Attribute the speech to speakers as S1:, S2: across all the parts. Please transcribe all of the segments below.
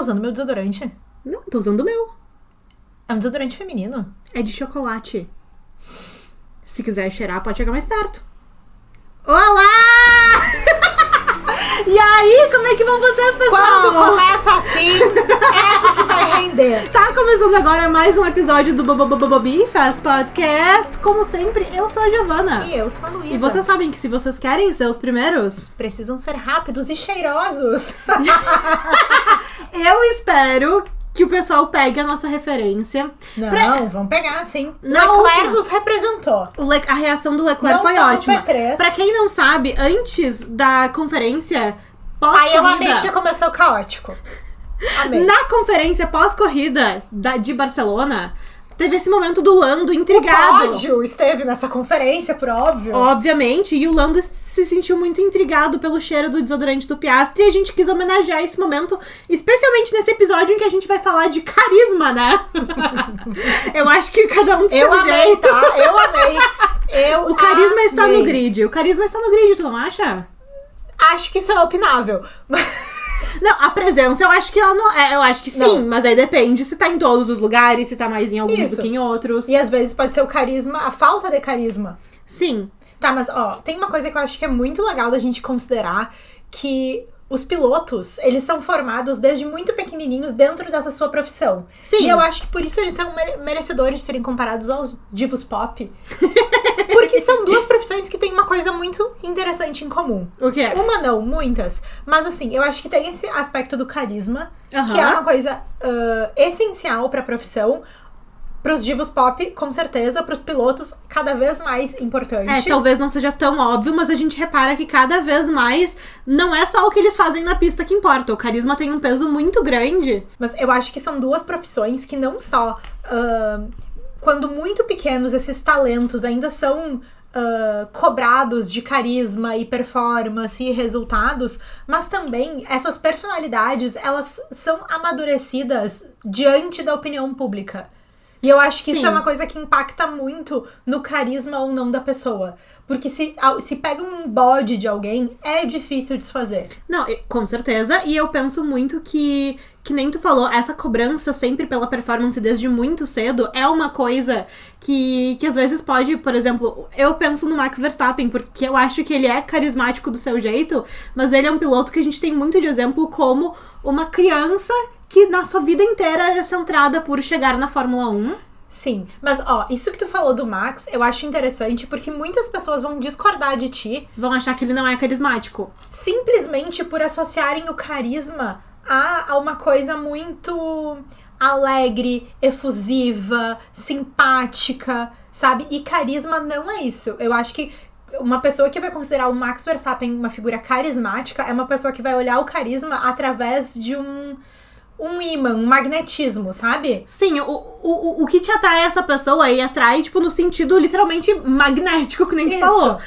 S1: usando meu desodorante?
S2: Não, tô usando o meu.
S1: É um desodorante feminino?
S2: É de chocolate. Se quiser cheirar, pode chegar mais perto. Olá! E aí, como é que vão vocês, pessoal?
S1: Quando começa assim, é porque vai render.
S2: Tá começando agora mais um episódio do Bobobobobi Fast Podcast. Como sempre, eu sou a Giovana.
S1: E eu sou a Luísa.
S2: E vocês sabem que se vocês querem ser os primeiros,
S1: precisam ser rápidos e cheirosos.
S2: eu espero que o pessoal pegue a nossa referência.
S1: Não, vamos pegar sim.
S2: Na
S1: Leclerc
S2: última...
S1: nos representou.
S2: A reação do Leclerc
S1: não
S2: foi
S1: só
S2: ótima.
S1: No P3.
S2: Pra quem não sabe, antes da conferência
S1: Aí eu amei que já começou caótico. Amei.
S2: Na conferência pós-corrida de Barcelona, teve esse momento do Lando intrigado.
S1: O pódio esteve nessa conferência, por óbvio.
S2: Obviamente, e o Lando se sentiu muito intrigado pelo cheiro do desodorante do Piastri, e a gente quis homenagear esse momento, especialmente nesse episódio em que a gente vai falar de carisma, né? Eu acho que cada um de seu jeito.
S1: Tá? Eu amei.
S2: O carisma está no grid. O carisma está no grid, tu não acha?
S1: Acho que isso é opinável.
S2: Não, a presença eu acho que ela não. Eu acho que sim,
S1: não.
S2: Mas aí depende se tá em todos os lugares, se tá mais em alguns do que em outros.
S1: E às vezes pode ser o carisma, a falta de carisma.
S2: Sim.
S1: Tá, mas ó, tem uma coisa que eu acho que é muito legal da gente considerar, que os pilotos, eles são formados desde muito pequenininhos dentro dessa sua profissão.
S2: Sim.
S1: E eu acho que por isso eles são merecedores de serem comparados aos divos pop. Porque são duas profissões que têm uma coisa muito interessante em comum.
S2: O quê?
S1: Uma não, muitas. Mas assim, eu acho que tem esse aspecto do carisma, que é uma coisa essencial pra profissão. Pros divos pop, com certeza. Pros pilotos, cada vez mais importante.
S2: Talvez não seja tão óbvio, mas a gente repara que cada vez mais não é só o que eles fazem na pista que importa. O carisma tem um peso muito grande.
S1: Mas eu acho que são duas profissões que não só... quando muito pequenos, esses talentos ainda são... cobrados de carisma e performance e resultados, mas também essas personalidades, elas são amadurecidas diante da opinião pública. E eu acho que isso é uma coisa que impacta muito no carisma ou não da pessoa. Porque se pega um bode de alguém, é difícil desfazer.
S2: Não, com certeza. E eu penso muito que nem tu falou, essa cobrança sempre pela performance desde muito cedo é uma coisa que às vezes pode, por exemplo, eu penso no Max Verstappen, porque eu acho que ele é carismático do seu jeito, mas ele é um piloto que a gente tem muito de exemplo como uma criança que na sua vida inteira era centrada por chegar na Fórmula 1.
S1: Sim, mas ó, isso que tu falou do Max, eu acho interessante porque muitas pessoas vão discordar de ti.
S2: Vão achar que ele não é carismático.
S1: Simplesmente por associarem o carisma a uma coisa muito alegre, efusiva, simpática, sabe? E carisma não é isso. Eu acho que uma pessoa que vai considerar o Max Verstappen uma figura carismática é uma pessoa que vai olhar o carisma através de um imã, um magnetismo, sabe?
S2: Sim, o que te atrai essa pessoa aí atrai, tipo, no sentido literalmente magnético, que nem tu falou.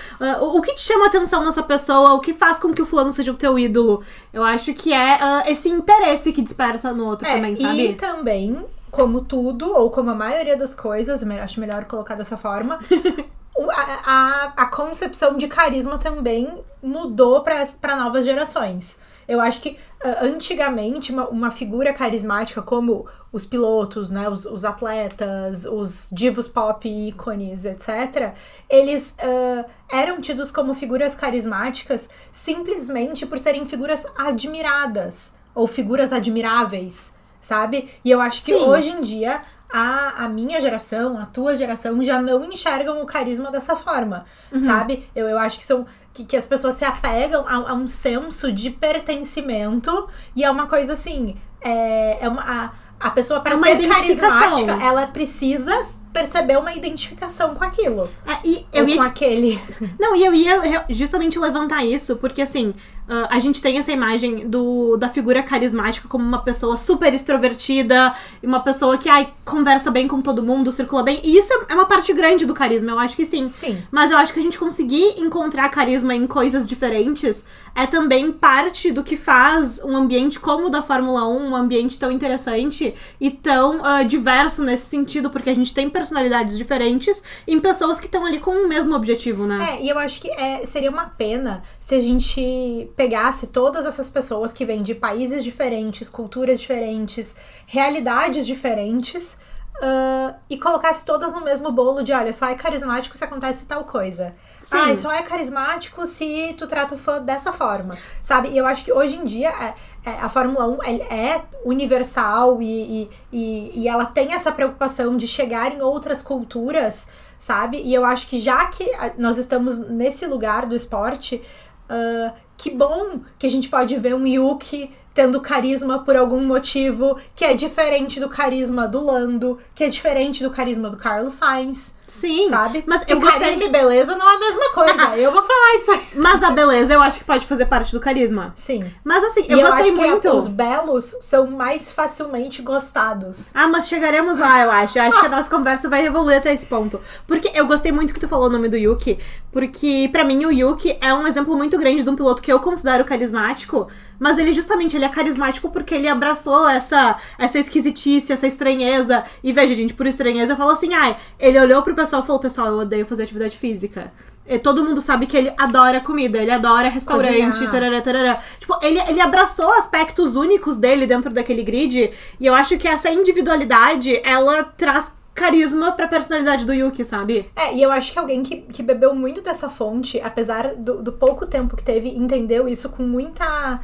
S2: O que te chama a atenção nessa pessoa, o que faz com que o fulano seja o teu ídolo, eu acho que é esse interesse que desperta no outro também, sabe?
S1: E também, como tudo, ou como a maioria das coisas, acho melhor colocar dessa forma, a concepção de carisma também mudou para novas gerações. Eu acho que antigamente uma figura carismática como os pilotos, né, os atletas, os divos pop, ícones, etc., eles eram tidos como figuras carismáticas simplesmente por serem figuras admiradas ou figuras admiráveis, sabe? E eu acho que hoje em dia a minha geração, a tua geração já não enxergam o carisma dessa forma, sabe? Eu acho que são... Que as pessoas se apegam a um senso de pertencimento e é uma coisa assim, a pessoa para ser carismática, ela precisa perceber uma identificação com aquilo. Com aquele.
S2: Não, e eu ia justamente levantar isso, porque assim, a gente tem essa imagem da figura carismática como uma pessoa super extrovertida, uma pessoa que conversa bem com todo mundo, circula bem, e isso é uma parte grande do carisma, eu acho que sim. Mas eu acho que a gente conseguir encontrar carisma em coisas diferentes é também parte do que faz um ambiente como o da Fórmula 1, um ambiente tão interessante e tão diverso nesse sentido, porque a gente tem personalidades diferentes em pessoas que estão ali com o mesmo objetivo, né?
S1: E eu acho que seria uma pena se a gente pegasse todas essas pessoas que vêm de países diferentes, culturas diferentes, realidades diferentes, e colocasse todas no mesmo bolo de, olha, só é carismático se acontece tal coisa.
S2: Sim.
S1: Só é carismático se tu trata o fã dessa forma, sabe? E eu acho que hoje em dia a Fórmula 1 é universal e ela tem essa preocupação de chegar em outras culturas, sabe? E eu acho que já que nós estamos nesse lugar do esporte, que bom que a gente pode ver um Yuki tendo carisma por algum motivo que é diferente do carisma do Lando, que é diferente do carisma do Carlos Sainz.
S2: Sim,
S1: sabe?
S2: mas
S1: eu carisma e beleza não é a mesma coisa. Eu vou falar isso aí.
S2: Mas a beleza eu acho que pode fazer parte do carisma.
S1: Sim.
S2: Mas assim,
S1: eu
S2: gostei
S1: acho
S2: muito.
S1: Que os belos são mais facilmente gostados.
S2: Mas chegaremos lá, eu acho. Eu acho que a nossa conversa vai evoluir até esse ponto. Porque eu gostei muito que tu falou o nome do Yuki, porque pra mim o Yuki é um exemplo muito grande de um piloto que eu considero carismático, mas ele é carismático porque ele abraçou essa esquisitice, essa estranheza. E veja, gente, por estranheza eu falo assim, ele olhou pro pessoal e falou, pessoal, eu odeio fazer atividade física. E todo mundo sabe que ele adora comida, ele adora restaurante, tarará, tarará. Tipo, ele abraçou aspectos únicos dele dentro daquele grid, e eu acho que essa individualidade, ela traz carisma pra personalidade do Yuki, sabe?
S1: E eu acho que alguém que bebeu muito dessa fonte, apesar do pouco tempo que teve, entendeu isso com muita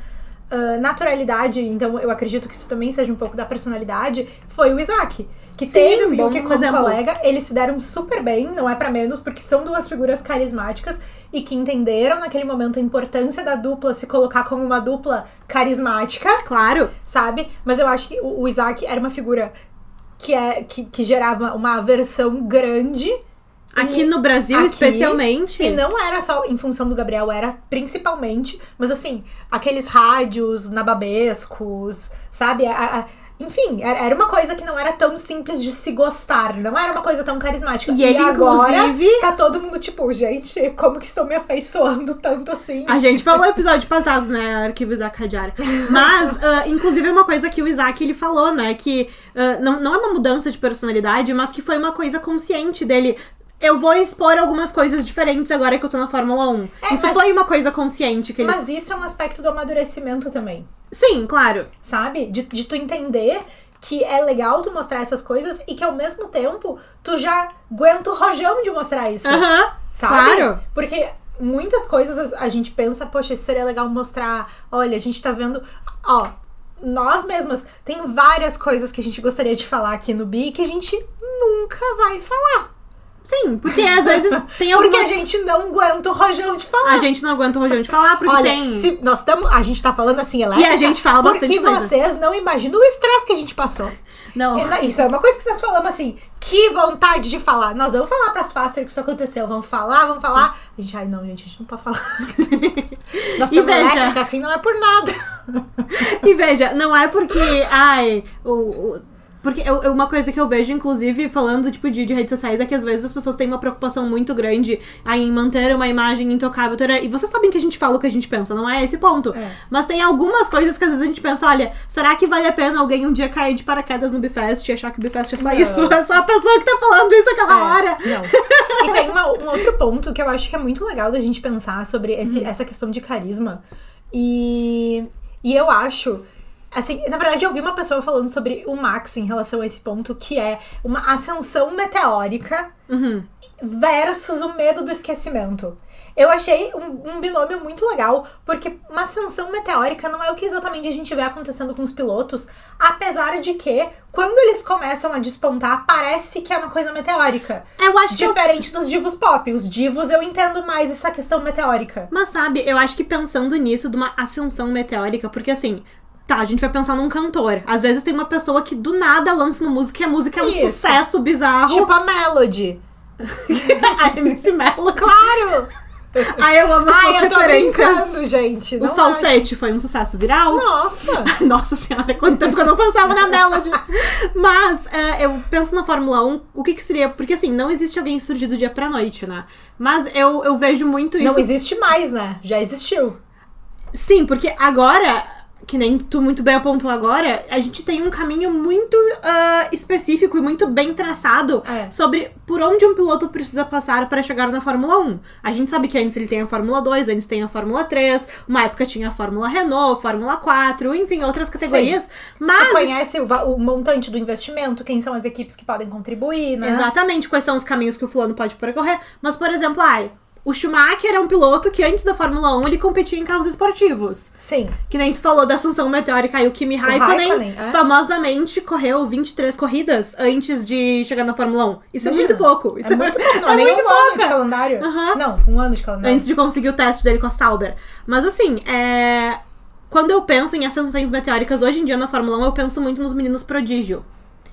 S1: naturalidade, então eu acredito que isso também seja um pouco da personalidade, foi o Isaac. Que teve o Yuki como colega, eles se deram super bem, não é pra menos, porque são duas figuras carismáticas e que entenderam naquele momento a importância da dupla se colocar como uma dupla carismática.
S2: Claro.
S1: Sabe? Mas eu acho que o Isaac era uma figura que gerava uma aversão grande.
S2: Aqui no Brasil, especialmente.
S1: E não era só em função do Gabriel, era principalmente, mas assim, aqueles rádios nababescos, sabe? Enfim, era uma coisa que não era tão simples de se gostar, não era uma coisa tão carismática.
S2: E ele,
S1: agora,
S2: inclusive,
S1: tá todo mundo tipo, gente, como que estou me afeiçoando tanto assim?
S2: A gente falou no episódio passado, né, Arquivo Isaac Hadjar. Mas, inclusive, é uma coisa que o Isaac, ele falou, né, que não é uma mudança de personalidade, mas que foi uma coisa consciente dele. Eu vou expor algumas coisas diferentes agora que eu tô na Fórmula 1. Foi uma coisa consciente que ele...
S1: Mas isso é um aspecto do amadurecimento também.
S2: Sim, claro.
S1: Sabe? De tu entender que é legal tu mostrar essas coisas e que ao mesmo tempo tu já aguenta o rojão de mostrar isso. Sabe?
S2: Claro.
S1: Porque muitas coisas a gente pensa, poxa, isso seria legal mostrar. Olha, a gente tá vendo... nós mesmas, tem várias coisas que a gente gostaria de falar aqui no Bi que a gente nunca vai falar.
S2: Sim, porque às vezes tem algumas...
S1: Porque a gente não aguenta o rojão de falar.
S2: A gente não aguenta o rojão de falar, porque tem...
S1: Se a gente tá falando assim, elétrica,
S2: e a gente fala bastante
S1: porque vocês não imaginam o estresse que a gente passou.
S2: Não.
S1: Isso é uma coisa que nós falamos assim, que vontade de falar. Nós vamos falar pras Faster que isso aconteceu. Vamos falar. A gente, a gente não pode falar. Nós estamos elétrica, assim, não é por nada.
S2: E veja, não é porque... Porque uma coisa que eu vejo, inclusive, falando tipo de redes sociais, é que às vezes as pessoas têm uma preocupação muito grande em manter uma imagem intocável. E vocês sabem que a gente fala o que a gente pensa, não é esse ponto. Mas tem algumas coisas que às vezes a gente pensa, olha, será que vale a pena alguém um dia cair de paraquedas no Bifest e achar que o Bifest é só isso? É só a pessoa que tá falando isso aquela hora.
S1: Não. E tem um outro ponto que eu acho que é muito legal da gente pensar sobre essa questão de carisma. E eu acho... Assim, na verdade, eu vi uma pessoa falando sobre o Max em relação a esse ponto, que é uma ascensão meteórica versus o medo do esquecimento. Eu achei um binômio muito legal, porque uma ascensão meteórica não é o que exatamente a gente vê acontecendo com os pilotos, apesar de que, quando eles começam a despontar, parece que é uma coisa meteórica.
S2: Eu acho
S1: diferente dos divos pop. Os divos, eu entendo mais essa questão meteórica.
S2: Mas sabe, eu acho que pensando nisso, de uma ascensão meteórica, porque assim... Tá, a gente vai pensar num cantor. Às vezes tem uma pessoa que do nada lança uma música e a música é um sucesso bizarro.
S1: Tipo a Melody.
S2: A MC Melody.
S1: Claro!
S2: Eu amo as suas referências.
S1: Gente.
S2: O falsete foi um sucesso viral.
S1: Nossa!
S2: Nossa senhora, quanto tempo que eu não pensava na Melody. Mas eu penso na Fórmula 1, o que seria... Porque assim, não existe alguém surgido do dia pra noite, né? Mas eu vejo muito isso...
S1: Não existe mais, né? Já existiu.
S2: Sim, porque agora... que nem tu muito bem apontou agora, a gente tem um caminho muito específico e muito bem traçado sobre por onde um piloto precisa passar para chegar na Fórmula 1. A gente sabe que antes ele tem a Fórmula 2, antes tem a Fórmula 3, uma época tinha a Fórmula Renault, Fórmula 4, enfim, outras categorias.
S1: Sim.
S2: Mas
S1: você conhece o montante do investimento, quem são as equipes que podem contribuir, né?
S2: Exatamente, quais são os caminhos que o fulano pode percorrer. Mas, por exemplo, o Schumacher é um piloto que antes da Fórmula 1 ele competia em carros esportivos.
S1: Sim.
S2: Que nem tu falou da ascensão meteórica e o Kimi Raikkonen famosamente correu 23 corridas antes de chegar na Fórmula 1. Isso é muito pouco.
S1: Isso é muito pouco, não é nem um ano de calendário. Não, um ano de calendário.
S2: Antes de conseguir o teste dele com a Sauber. Mas assim, quando eu penso em ascensões meteóricas hoje em dia na Fórmula 1, eu penso muito nos meninos prodígio.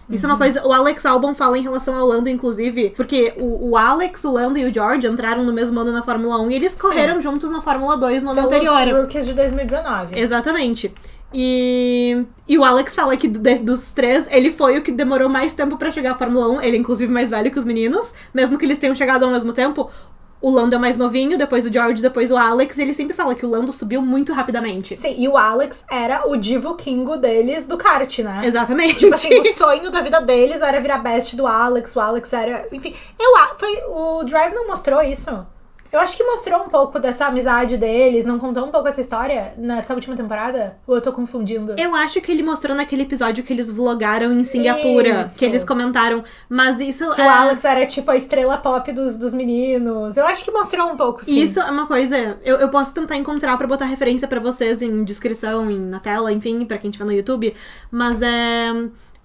S2: Isso é uma coisa, o Alex Albon fala em relação ao Lando, inclusive, porque o Alex, o Lando e o George entraram no mesmo ano na Fórmula 1 e eles correram juntos na Fórmula 2 no ano anterior.
S1: São os rookies de 2019.
S2: Exatamente. E o Alex fala que dos três, ele foi o que demorou mais tempo pra chegar à Fórmula 1. Ele é inclusive mais velho que os meninos, mesmo que eles tenham chegado ao mesmo tempo. O Lando é mais novinho, depois o George, depois o Alex, e ele sempre fala que o Lando subiu muito rapidamente.
S1: Sim, e o Alex era o divo kingo deles do kart, né?
S2: Exatamente.
S1: Tipo assim, o sonho da vida deles era virar best do Alex, o Alex era... Enfim, o Drive não mostrou isso? Eu acho que mostrou um pouco dessa amizade deles, não contou um pouco essa história nessa última temporada? Ou eu tô confundindo?
S2: Eu acho que ele mostrou naquele episódio que eles vlogaram em Singapura, que eles comentaram, mas isso
S1: que o Alex era tipo a estrela pop dos meninos. Eu acho que mostrou um pouco, sim.
S2: Isso é uma coisa, eu posso tentar encontrar pra botar referência pra vocês em descrição, na tela, enfim, pra quem estiver no YouTube, mas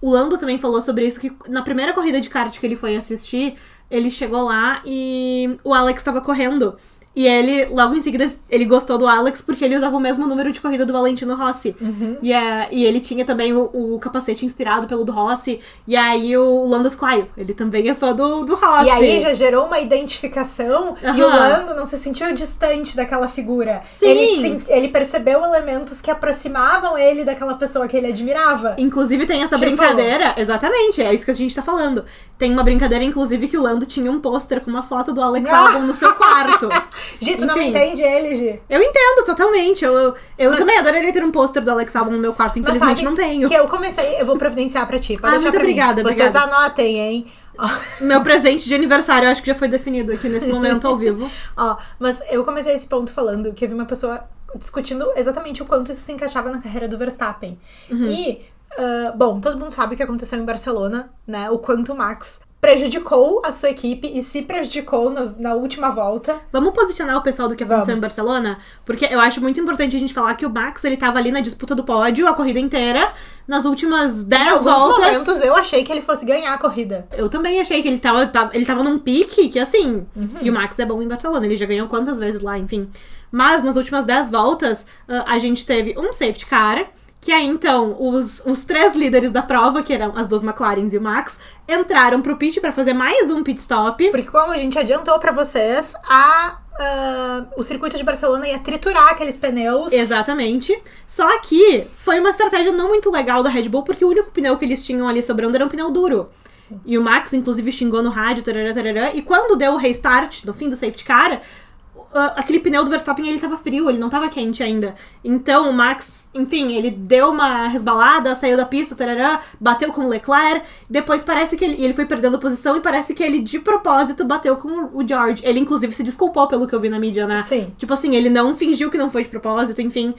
S2: o Lando também falou sobre isso, que na primeira corrida de kart que ele foi assistir, ele chegou lá e o Alex tava correndo. E ele, logo em seguida, ele gostou do Alex porque ele usava o mesmo número de corrida do Valentino Rossi. E ele tinha também o capacete inspirado pelo do Rossi. E aí o Lando ficou, ele também é fã do Rossi.
S1: E aí já gerou uma identificação e o Lando não se sentiu distante daquela figura.
S2: Sim.
S1: Ele percebeu elementos que aproximavam ele daquela pessoa que ele admirava.
S2: Inclusive tem essa brincadeira, exatamente, é isso que a gente tá falando. Tem uma brincadeira, inclusive, que o Lando tinha um pôster com uma foto do Alex Albon no seu quarto.
S1: Gi, tu não entende ele, Gi?
S2: Eu entendo, totalmente. Eu também adoraria ter um pôster do Alex Albon no meu quarto, infelizmente não tenho.
S1: Que eu vou providenciar pra ti. Pode deixar
S2: muito
S1: pra
S2: obrigada,
S1: mim. Vocês anotem, hein?
S2: Meu presente de aniversário, eu acho que já foi definido aqui nesse momento ao vivo.
S1: Mas eu comecei esse ponto falando que eu vi uma pessoa discutindo exatamente o quanto isso se encaixava na carreira do Verstappen. E, bom, todo mundo sabe o que aconteceu em Barcelona, né? O quanto o Max prejudicou a sua equipe e se prejudicou na última volta.
S2: Vamos posicionar o pessoal do que aconteceu em Barcelona? Porque eu acho muito importante a gente falar que o Max, ele tava ali na disputa do pódio a corrida inteira, nas últimas 10 voltas. Em alguns
S1: momentos eu achei que ele fosse ganhar a corrida.
S2: Eu também achei que ele tava num pique que, assim... E o Max é bom em Barcelona, ele já ganhou quantas vezes lá, enfim. Mas nas últimas 10 voltas, a gente teve um safety car, que aí, então, os três líderes da prova, que eram as duas McLarens e o Max, entraram pro pit pra fazer mais um pit stop.
S1: Porque como a gente adiantou pra vocês, o circuito de Barcelona ia triturar aqueles pneus.
S2: Exatamente. Só que foi uma estratégia não muito legal da Red Bull, porque o único pneu que eles tinham ali sobrando era um pneu duro. Sim. E o Max, inclusive, xingou no rádio, tarará, e quando deu o restart, no fim do safety car, aquele pneu do Verstappen, ele tava frio, ele não tava quente ainda. Então o Max, enfim, ele deu uma resbalada, saiu da pista, tarará, bateu com o Leclerc, depois parece que ele foi perdendo posição e parece que ele de propósito bateu com o George. Ele inclusive se desculpou pelo que eu vi na mídia, né?
S1: Sim.
S2: Tipo assim, ele não fingiu que não foi de propósito, enfim.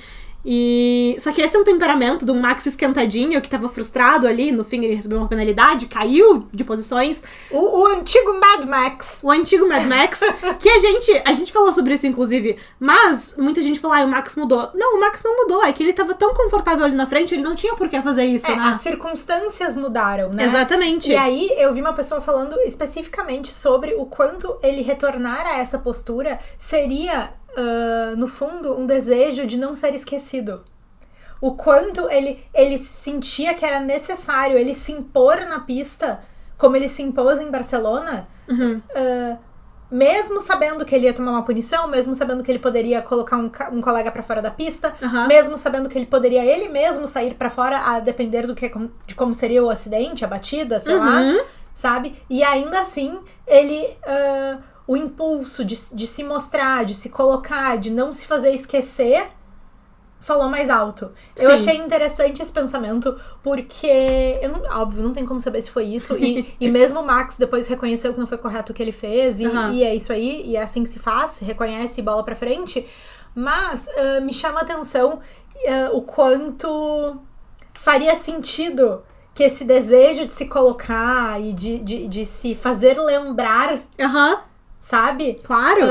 S2: Só que esse é um temperamento do Max esquentadinho, que tava frustrado ali, no fim ele recebeu uma penalidade, caiu de posições.
S1: O antigo Mad Max.
S2: O antigo Mad Max, que a gente falou sobre isso, inclusive, mas muita gente falou, o Max mudou. Não, o Max não mudou, é que ele tava tão confortável ali na frente, ele não tinha por que fazer isso, né?
S1: As circunstâncias mudaram, né?
S2: Exatamente.
S1: E aí eu vi uma pessoa falando especificamente sobre o quanto ele retornar a essa postura seria... no fundo, um desejo de não ser esquecido. O quanto ele sentia que era necessário ele se impor na pista, como ele se impôs em Barcelona, mesmo sabendo que ele ia tomar uma punição, mesmo sabendo que ele poderia colocar um colega pra fora da pista, mesmo sabendo que ele poderia ele mesmo sair pra fora, a depender de como seria o acidente, a batida, sei lá, sabe? E ainda assim, ele... o impulso de se mostrar, de se colocar, de não se fazer esquecer, falou mais alto. Eu
S2: Sim.
S1: achei interessante esse pensamento, porque, óbvio, não tem como saber se foi isso. E mesmo o Max depois reconheceu que não foi correto o que ele fez. E é isso aí, e é assim que se faz, se reconhece e bola pra frente. Mas me chama a atenção o quanto faria sentido que esse desejo de se colocar e de se fazer lembrar, sabe?
S2: Claro.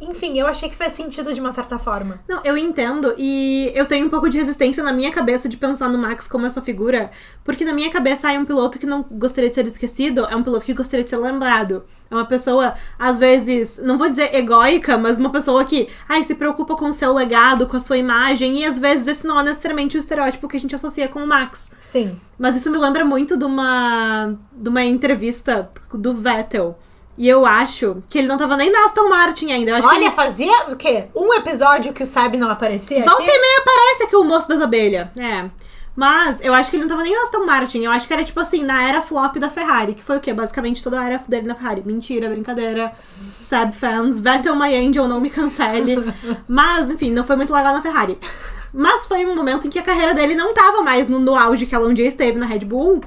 S1: Enfim, eu achei que fez sentido de uma certa forma.
S2: Não, eu entendo, e eu tenho um pouco de resistência na minha cabeça de pensar no Max como essa figura, porque na minha cabeça é um piloto que não gostaria de ser esquecido, é um piloto que gostaria de ser lembrado. É uma pessoa, às vezes, não vou dizer egóica, mas uma pessoa que, se preocupa com o seu legado, com a sua imagem, e às vezes esse não é necessariamente o estereótipo que a gente associa com o Max.
S1: Sim.
S2: Mas isso me lembra muito de uma entrevista do Vettel. E eu acho que ele não tava nem na Aston Martin ainda. Eu acho que
S1: fazia o quê? Um episódio que o Seb não aparecia?
S2: Volta e meia aparece aqui o moço das abelhas. Mas eu acho que ele não tava nem na Aston Martin. Eu acho que era tipo assim, na era flop da Ferrari. Que foi o quê? Basicamente toda a era dele na Ferrari. Mentira, brincadeira. Seb fans, Vettel my angel, não me cancele. Mas, enfim, não foi muito legal na Ferrari. Mas foi um momento em que a carreira dele não tava mais no auge que ela um dia esteve na Red Bull.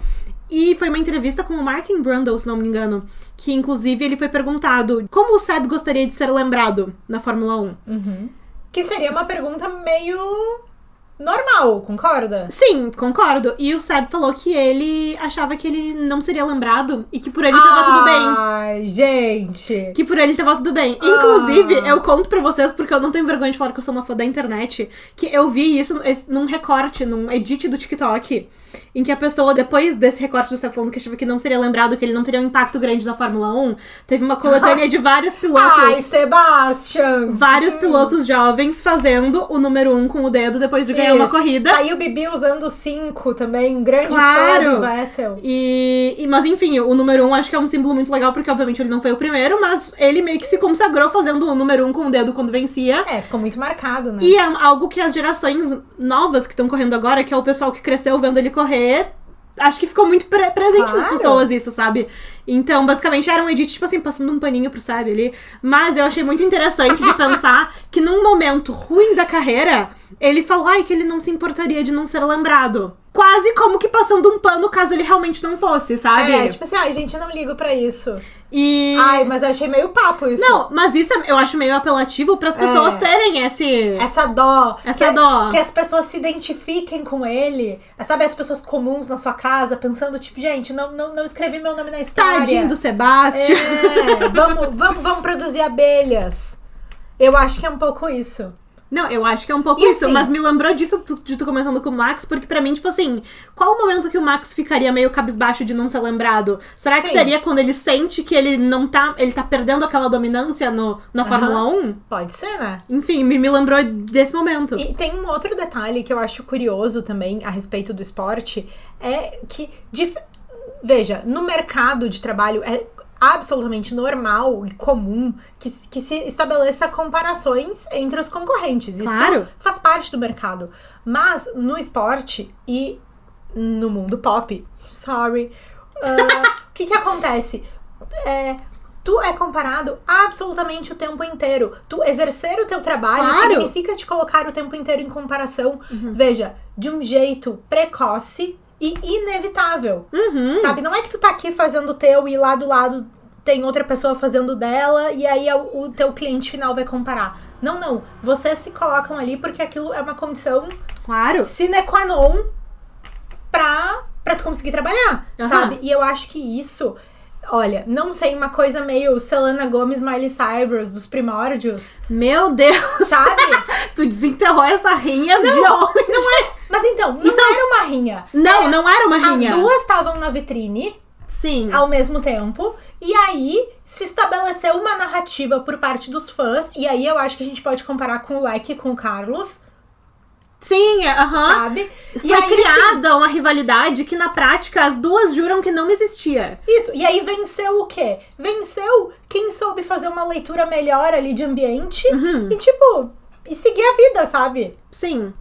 S2: E foi uma entrevista com o Martin Brundle, se não me engano, que inclusive ele foi perguntado como o Seb gostaria de ser lembrado na Fórmula 1.
S1: Que seria uma pergunta meio normal, concorda?
S2: Sim, concordo. E o Seb falou que ele achava que ele não seria lembrado e que por ele tava tudo bem.
S1: Ai, gente!
S2: Que por ele tava tudo bem. Inclusive, eu conto pra vocês, porque eu não tenho vergonha de falar que eu sou uma fã da internet, que eu vi isso num recorte, num edit do TikTok, em que a pessoa, depois desse recorte do Seb falando que achava que não seria lembrado, que ele não teria um impacto grande na Fórmula 1, teve uma coletânea de vários pilotos.
S1: Ai, Sebastian!
S2: Vários pilotos jovens fazendo o número 1 com o dedo depois de ganhar uma corrida.
S1: Tá aí o Bibi usando o 5 também, um grande fã do Vettel.
S2: Mas enfim, o número 1 acho que é um símbolo muito legal, porque obviamente ele não foi o primeiro, mas ele meio que se consagrou fazendo o número 1 com o dedo quando vencia.
S1: Ficou muito marcado, né?
S2: E é algo que as gerações novas que estão correndo agora, que é o pessoal que cresceu vendo ele correr, acho que ficou muito presente nas pessoas isso, sabe? Então, basicamente, era um edit, tipo assim, passando um paninho pro Seb ali. Mas eu achei muito interessante de pensar que num momento ruim da carreira, ele falou que ele não se importaria de não ser lembrado. Quase como que passando um pano caso ele realmente não fosse, sabe?
S1: Tipo assim, gente, eu não ligo pra isso.
S2: E...
S1: mas eu achei meio papo isso.
S2: Não, mas isso eu acho meio apelativo pras pessoas terem
S1: essa dó.
S2: Essa dó.
S1: Que as pessoas se identifiquem com ele. Sabe, as pessoas comuns na sua casa, pensando, tipo, gente, não escrevi meu nome na história.
S2: Tadinho do Sebastian.
S1: Vamos produzir abelhas. Eu acho que é um pouco isso.
S2: Não, eu acho que é um pouco
S1: E
S2: isso,
S1: assim,
S2: mas me lembrou disso de tu comentando com o Max, porque pra mim, tipo assim, qual o momento que o Max ficaria meio cabisbaixo de não ser lembrado? Será que seria quando ele sente que ele não tá, ele tá perdendo aquela dominância na Fórmula 1?
S1: Pode ser, né?
S2: Enfim, me lembrou desse momento.
S1: E tem um outro detalhe que eu acho curioso também a respeito do esporte, é que, veja, no mercado de trabalho é absolutamente normal e comum que se estabeleça comparações entre os concorrentes.
S2: Claro.
S1: Isso faz parte do mercado. Mas no esporte e no mundo pop, o que acontece? Tu é comparado absolutamente o tempo inteiro. Tu exercer o teu trabalho significa te colocar o tempo inteiro em comparação. Veja, de um jeito precoce e inevitável, sabe? Não é que tu tá aqui fazendo o teu e lá do lado tem outra pessoa fazendo o dela e aí o teu cliente final vai comparar. Não. Vocês se colocam ali porque aquilo é uma condição sine qua non pra tu conseguir trabalhar, sabe? E eu acho que isso, olha, não sei, uma coisa meio Selena Gomez, Miley Cyrus dos primórdios.
S2: Meu Deus!
S1: Sabe?
S2: Tu desenterrou essa rinha de onde?
S1: Não é. Mas então, não era uma rinha.
S2: Não era uma rinha.
S1: As duas estavam na vitrine.
S2: Sim.
S1: Ao mesmo tempo. E aí, se estabeleceu uma narrativa por parte dos fãs. E aí, eu acho que a gente pode comparar com o Leque e com o Carlos.
S2: Sim,
S1: sabe?
S2: Foi criada uma rivalidade que, na prática, as duas juram que não existia.
S1: Isso. E aí, venceu o quê? Venceu quem soube fazer uma leitura melhor ali de ambiente. E seguir a vida, sabe?
S2: Sim.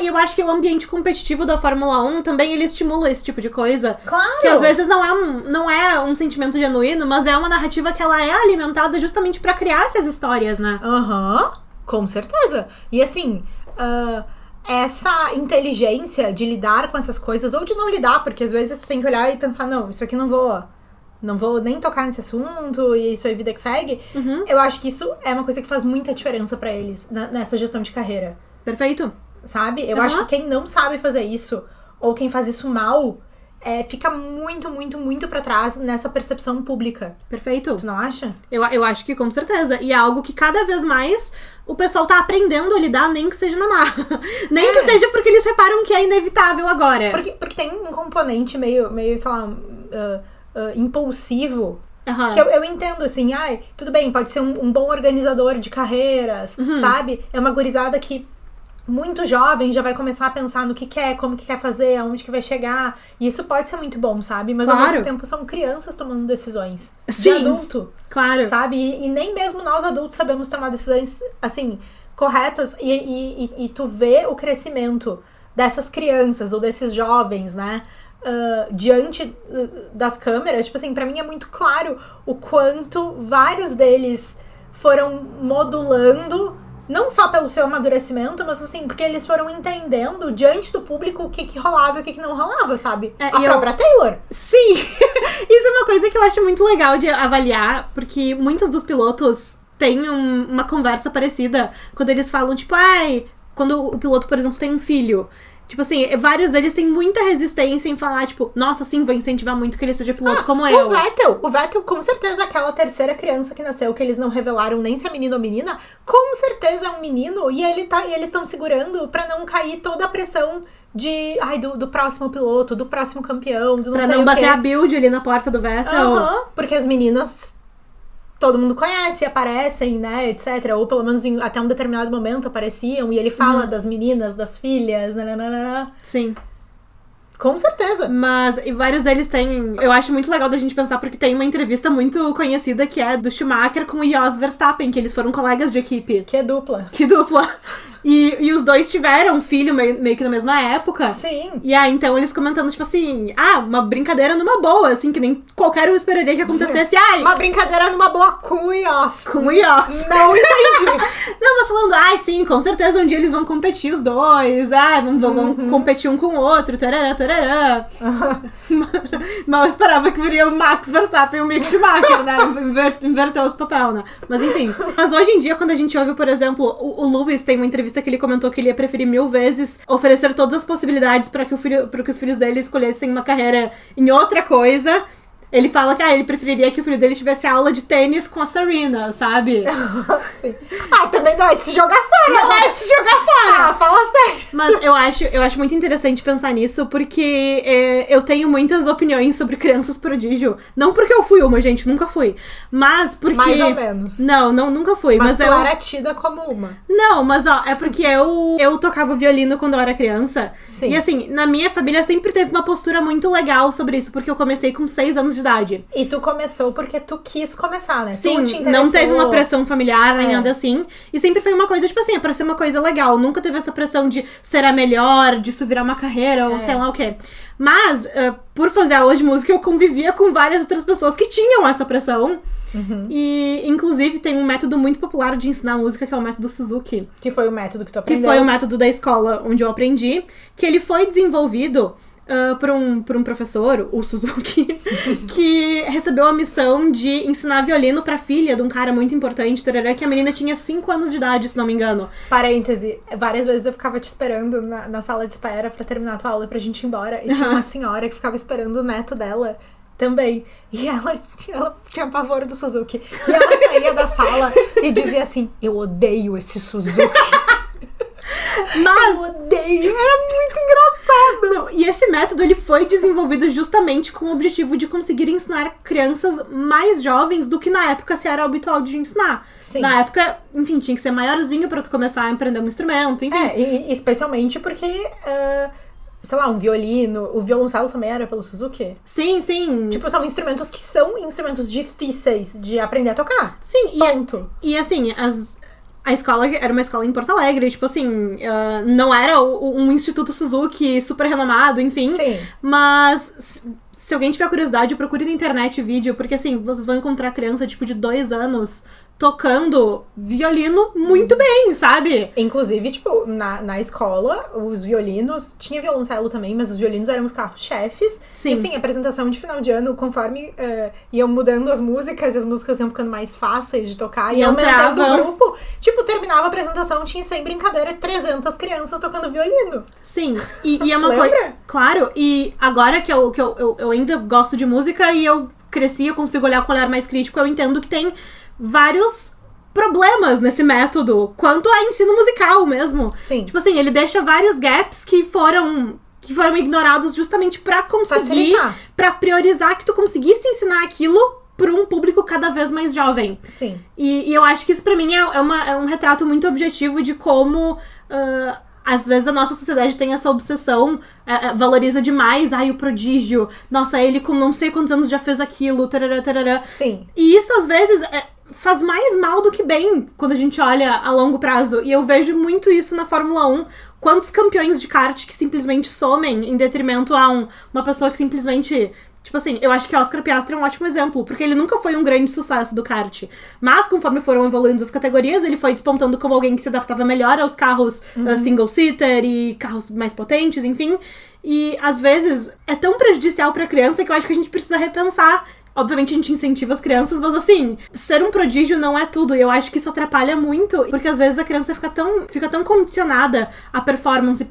S2: E eu acho que o ambiente competitivo da Fórmula 1 também ele estimula esse tipo de coisa.
S1: Claro!
S2: Que às vezes não é um sentimento genuíno, mas é uma narrativa que ela é alimentada justamente pra criar essas histórias, né?
S1: Com certeza. E assim, essa inteligência de lidar com essas coisas, ou de não lidar, porque às vezes tu tem que olhar e pensar, não, isso aqui não vou nem tocar nesse assunto, e isso é vida que segue. Eu acho que isso é uma coisa que faz muita diferença pra eles nessa gestão de carreira.
S2: Perfeito.
S1: Sabe? Eu acho que quem não sabe fazer isso, ou quem faz isso mal, fica muito, muito, muito pra trás nessa percepção pública.
S2: Perfeito.
S1: Tu não acha?
S2: Eu acho que com certeza. E é algo que cada vez mais o pessoal tá aprendendo a lidar, nem que seja na marra. Nem que seja porque eles reparam que é inevitável agora.
S1: Porque tem um componente meio sei lá, impulsivo. Que eu entendo, assim, tudo bem, pode ser um bom organizador de carreiras, sabe? É uma gurizada que muito jovem já vai começar a pensar no que quer, como que quer fazer, aonde que vai chegar. E isso pode ser muito bom, sabe? Mas ao mesmo tempo são crianças tomando decisões. De adulto.
S2: Claro.
S1: Sabe? E nem mesmo nós adultos sabemos tomar decisões, assim, corretas. E tu vê o crescimento dessas crianças ou desses jovens, né? Diante das câmeras. Tipo assim, pra mim é muito claro o quanto vários deles foram modulando, não só pelo seu amadurecimento, mas assim, porque eles foram entendendo diante do público o que rolava e o que não rolava, sabe? A própria Taylor.
S2: Sim! Isso é uma coisa que eu acho muito legal de avaliar, porque muitos dos pilotos têm uma conversa parecida quando eles falam, tipo, quando o piloto, por exemplo, tem um filho. Tipo assim, vários deles têm muita resistência em falar, tipo, nossa, sim, vou incentivar muito que ele seja piloto como eu.
S1: O Vettel, com certeza, aquela terceira criança que nasceu, que eles não revelaram nem se é menino ou menina, com certeza é um menino, e eles estão segurando pra não cair toda a pressão do próximo piloto, do próximo campeão, do não sei o quê.
S2: Pra não bater a build ali na porta do Vettel.
S1: Porque as meninas todo mundo conhece, aparecem, né, etc. Ou pelo menos até um determinado momento apareciam. E ele fala das meninas, das filhas, nananana.
S2: Sim.
S1: Com certeza.
S2: Mas, e vários deles têm... Eu acho muito legal da gente pensar, porque tem uma entrevista muito conhecida que é do Schumacher com o Jos Verstappen, que eles foram colegas de equipe.
S1: Que dupla.
S2: E os dois tiveram um filho meio que na mesma época.
S1: Sim.
S2: E então eles comentando, tipo assim, uma brincadeira numa boa, assim, que nem qualquer um esperaria que acontecesse.
S1: Uma brincadeira numa boa com o Jos.
S2: Com o Jos.
S1: Não entendi.
S2: Não, mas falando, sim, com certeza um dia eles vão competir os dois. Vão competir um com o outro, tarará, tarará. Mas eu esperava que viria o Max Verstappen e o Mick Schumacher, né? Inverteu os papéis, né? Mas enfim. Mas hoje em dia, quando a gente ouve, por exemplo, o Lewis tem uma entrevista que ele comentou que ele ia preferir 1000 vezes oferecer todas as possibilidades para que os filhos dele escolhessem uma carreira em outra coisa. Ele fala que ele preferiria que o filho dele tivesse aula de tênis com a Serena, sabe?
S1: Sim. Também não é de se jogar fora.
S2: Não é de se jogar fora.
S1: Fala sério.
S2: Mas eu acho muito interessante pensar nisso, porque eu tenho muitas opiniões sobre crianças prodígio. Não porque eu fui uma, gente, nunca fui. Mas porque...
S1: Mais ou menos.
S2: Não, nunca fui.
S1: Mas tu era tida como uma.
S2: Não, mas é porque eu tocava violino quando eu era criança.
S1: Sim.
S2: E assim, na minha família sempre teve uma postura muito legal sobre isso, porque eu comecei com 6 anos de idade.
S1: E tu começou porque tu quis começar, né?
S2: Sim,
S1: tu te
S2: não teve uma pressão familiar nem nada assim. E sempre foi uma coisa, tipo assim, pra ser uma coisa legal. Nunca teve essa pressão de ser a melhor, de isso virar uma carreira ou sei lá o quê. Mas, por fazer aula de música, eu convivia com várias outras pessoas que tinham essa pressão. E, inclusive, tem um método muito popular de ensinar música, que é o método Suzuki.
S1: Que foi o método que tu aprendeu.
S2: Que foi o método da escola onde eu aprendi. Que ele foi desenvolvido por um professor, o Suzuki, que recebeu a missão de ensinar violino pra filha de um cara muito importante, que a menina tinha 5 anos de idade, se não me engano.
S1: Parêntese, várias vezes eu ficava te esperando na sala de espera pra terminar a tua aula pra gente ir embora. E tinha uma senhora que ficava esperando o neto dela também. E ela tinha pavor do Suzuki. E ela saía da sala e dizia assim, eu odeio esse Suzuki.
S2: Mas
S1: eu odeio, era muito engraçado.
S2: Não, e esse método ele foi desenvolvido justamente com o objetivo de conseguir ensinar crianças mais jovens do que na época se era habitual de ensinar.
S1: Sim.
S2: Na época, enfim, tinha que ser maiorzinho pra tu começar a aprender um instrumento, enfim.
S1: E especialmente porque, sei lá, um violino, o violoncelo também era pelo Suzuki?
S2: Sim, sim.
S1: Tipo, são instrumentos que são instrumentos difíceis de aprender a tocar.
S2: Sim,
S1: ponto.
S2: E assim, a escola era uma escola em Porto Alegre, tipo assim, não era um instituto Suzuki super renomado, enfim.
S1: Sim.
S2: Mas se alguém tiver curiosidade, procure na internet vídeo, porque assim, vocês vão encontrar criança tipo de 2 anos tocando violino muito bem, sabe?
S1: Inclusive, tipo, na escola, os violinos... Tinha violoncelo também, mas os violinos eram os carros-chefes.
S2: Sim.
S1: E sim, a apresentação de final de ano, conforme iam mudando as músicas, e as músicas iam ficando mais fáceis de tocar, e aumentando o grupo. Tipo, terminava a apresentação, tinha sem brincadeira 300 crianças tocando violino.
S2: Sim, e é uma coisa... Claro, e agora que eu ainda gosto de música e eu cresci, eu consigo olhar com um olhar mais crítico, eu entendo que tem vários problemas nesse método, quanto a ensino musical mesmo.
S1: Sim.
S2: Tipo assim, ele deixa vários gaps que foram ignorados justamente pra conseguir, pra priorizar que tu conseguisse ensinar aquilo pra um público cada vez mais jovem.
S1: Sim.
S2: E eu acho que isso pra mim é um retrato muito objetivo de como... às vezes a nossa sociedade tem essa obsessão, valoriza demais, o prodígio, nossa, ele com não sei quantos anos já fez aquilo, tarará, tarará.
S1: Sim.
S2: E isso, às vezes, faz mais mal do que bem, quando a gente olha a longo prazo. E eu vejo muito isso na Fórmula 1. Quantos campeões de kart que simplesmente somem em detrimento a uma pessoa que simplesmente... Tipo assim, eu acho que Oscar Piastri é um ótimo exemplo, porque ele nunca foi um grande sucesso do kart. Mas, conforme foram evoluindo as categorias, ele foi despontando como alguém que se adaptava melhor aos carros single-seater e carros mais potentes, enfim. E, às vezes, é tão prejudicial pra criança que eu acho que a gente precisa repensar. Obviamente a gente incentiva as crianças, mas assim, ser um prodígio não é tudo. E eu acho que isso atrapalha muito, porque às vezes a criança fica tão condicionada a performance,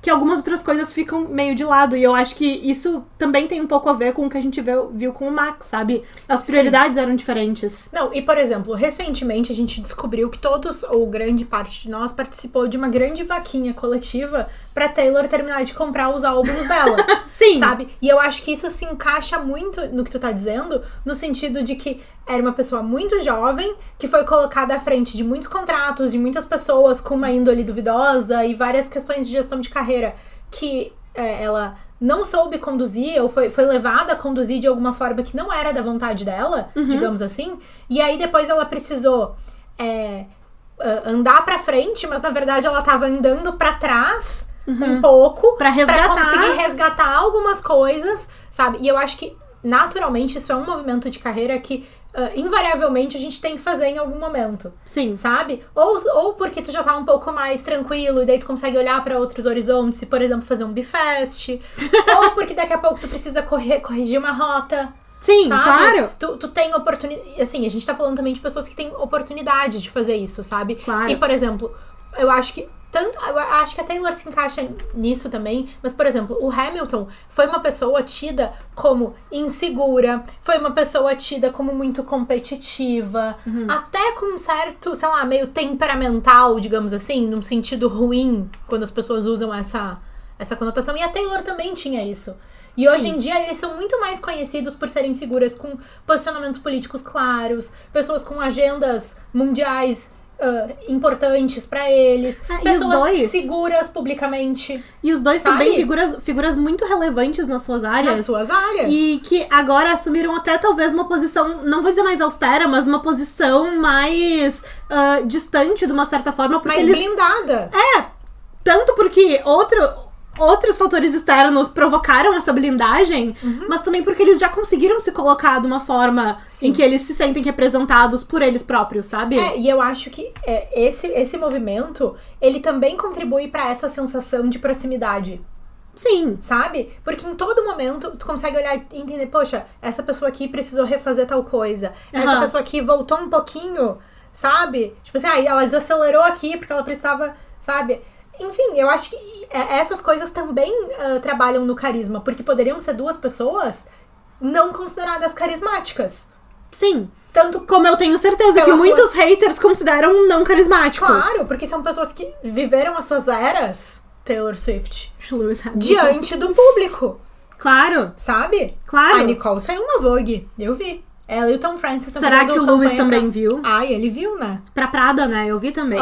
S2: que algumas outras coisas ficam meio de lado. E eu acho que isso também tem um pouco a ver com o que a gente viu com o Max, sabe? As prioridades eram diferentes.
S1: Não, e por exemplo, recentemente a gente descobriu que todos, ou grande parte de nós, participou de uma grande vaquinha coletiva pra Taylor terminar de comprar os álbuns dela.
S2: Sim.
S1: Sabe? E eu acho que isso se encaixa muito no que tu tá dizendo, no sentido de que era uma pessoa muito jovem, que foi colocada à frente de muitos contratos, de muitas pessoas com uma índole duvidosa e várias questões de gestão de carreira que ela não soube conduzir, ou foi levada a conduzir de alguma forma que não era da vontade dela, digamos assim, e aí depois ela precisou andar pra frente, mas na verdade ela tava andando pra trás um pouco,
S2: pra
S1: conseguir resgatar algumas coisas, sabe? E eu acho que naturalmente isso é um movimento de carreira que invariavelmente a gente tem que fazer em algum momento.
S2: Sim.
S1: Sabe? Ou porque tu já tá um pouco mais tranquilo e daí tu consegue olhar pra outros horizontes e, por exemplo, fazer um bifest. Ou porque daqui a pouco tu precisa corrigir uma rota.
S2: Sim,
S1: sabe?
S2: claro.
S1: Tu tem oportunidade. Assim, a gente tá falando também de pessoas que têm oportunidade de fazer isso, sabe?
S2: Claro.
S1: E, por exemplo, eu acho que a Taylor se encaixa nisso também, mas, por exemplo, o Hamilton foi uma pessoa tida como insegura, foi uma pessoa tida como muito competitiva, até com um certo, sei lá, meio temperamental, digamos assim, num sentido ruim, quando as pessoas usam essa conotação, e a Taylor também tinha isso. E hoje em dia eles são muito mais conhecidos por serem figuras com posicionamentos políticos claros, pessoas com agendas mundiais importantes pra eles, pessoas seguras publicamente.
S2: E os dois
S1: sabe?
S2: também figuras muito relevantes nas suas áreas.
S1: Nas suas áreas.
S2: E que agora assumiram até talvez uma posição, não vou dizer mais austera, mas uma posição mais distante de uma certa forma. Porque
S1: mais blindada.
S2: Tanto porque outros fatores externos provocaram essa blindagem, mas também porque eles já conseguiram se colocar de uma forma em que eles se sentem representados por eles próprios, sabe?
S1: E eu acho que esse movimento, ele também contribui pra essa sensação de proximidade.
S2: Sim.
S1: Sabe? Porque em todo momento tu consegue olhar e entender, poxa, essa pessoa aqui precisou refazer tal coisa. Essa pessoa aqui voltou um pouquinho, sabe? Tipo assim, ela desacelerou aqui porque ela precisava, sabe? Enfim, eu acho que essas coisas também trabalham no carisma, porque poderiam ser duas pessoas não consideradas carismáticas.
S2: Sim.
S1: Tanto
S2: como eu tenho certeza que muitos haters consideram não carismáticos.
S1: Claro, porque são pessoas que viveram as suas eras, Taylor Swift,
S2: Lewis Hamilton,
S1: diante do público.
S2: Claro.
S1: Sabe?
S2: Claro.
S1: A Nicole saiu na Vogue, eu vi. Ela e o Tom Francis estão
S2: Será que o Lewis também viu?
S1: Ele viu, né?
S2: Pra Prada, né? Eu vi também.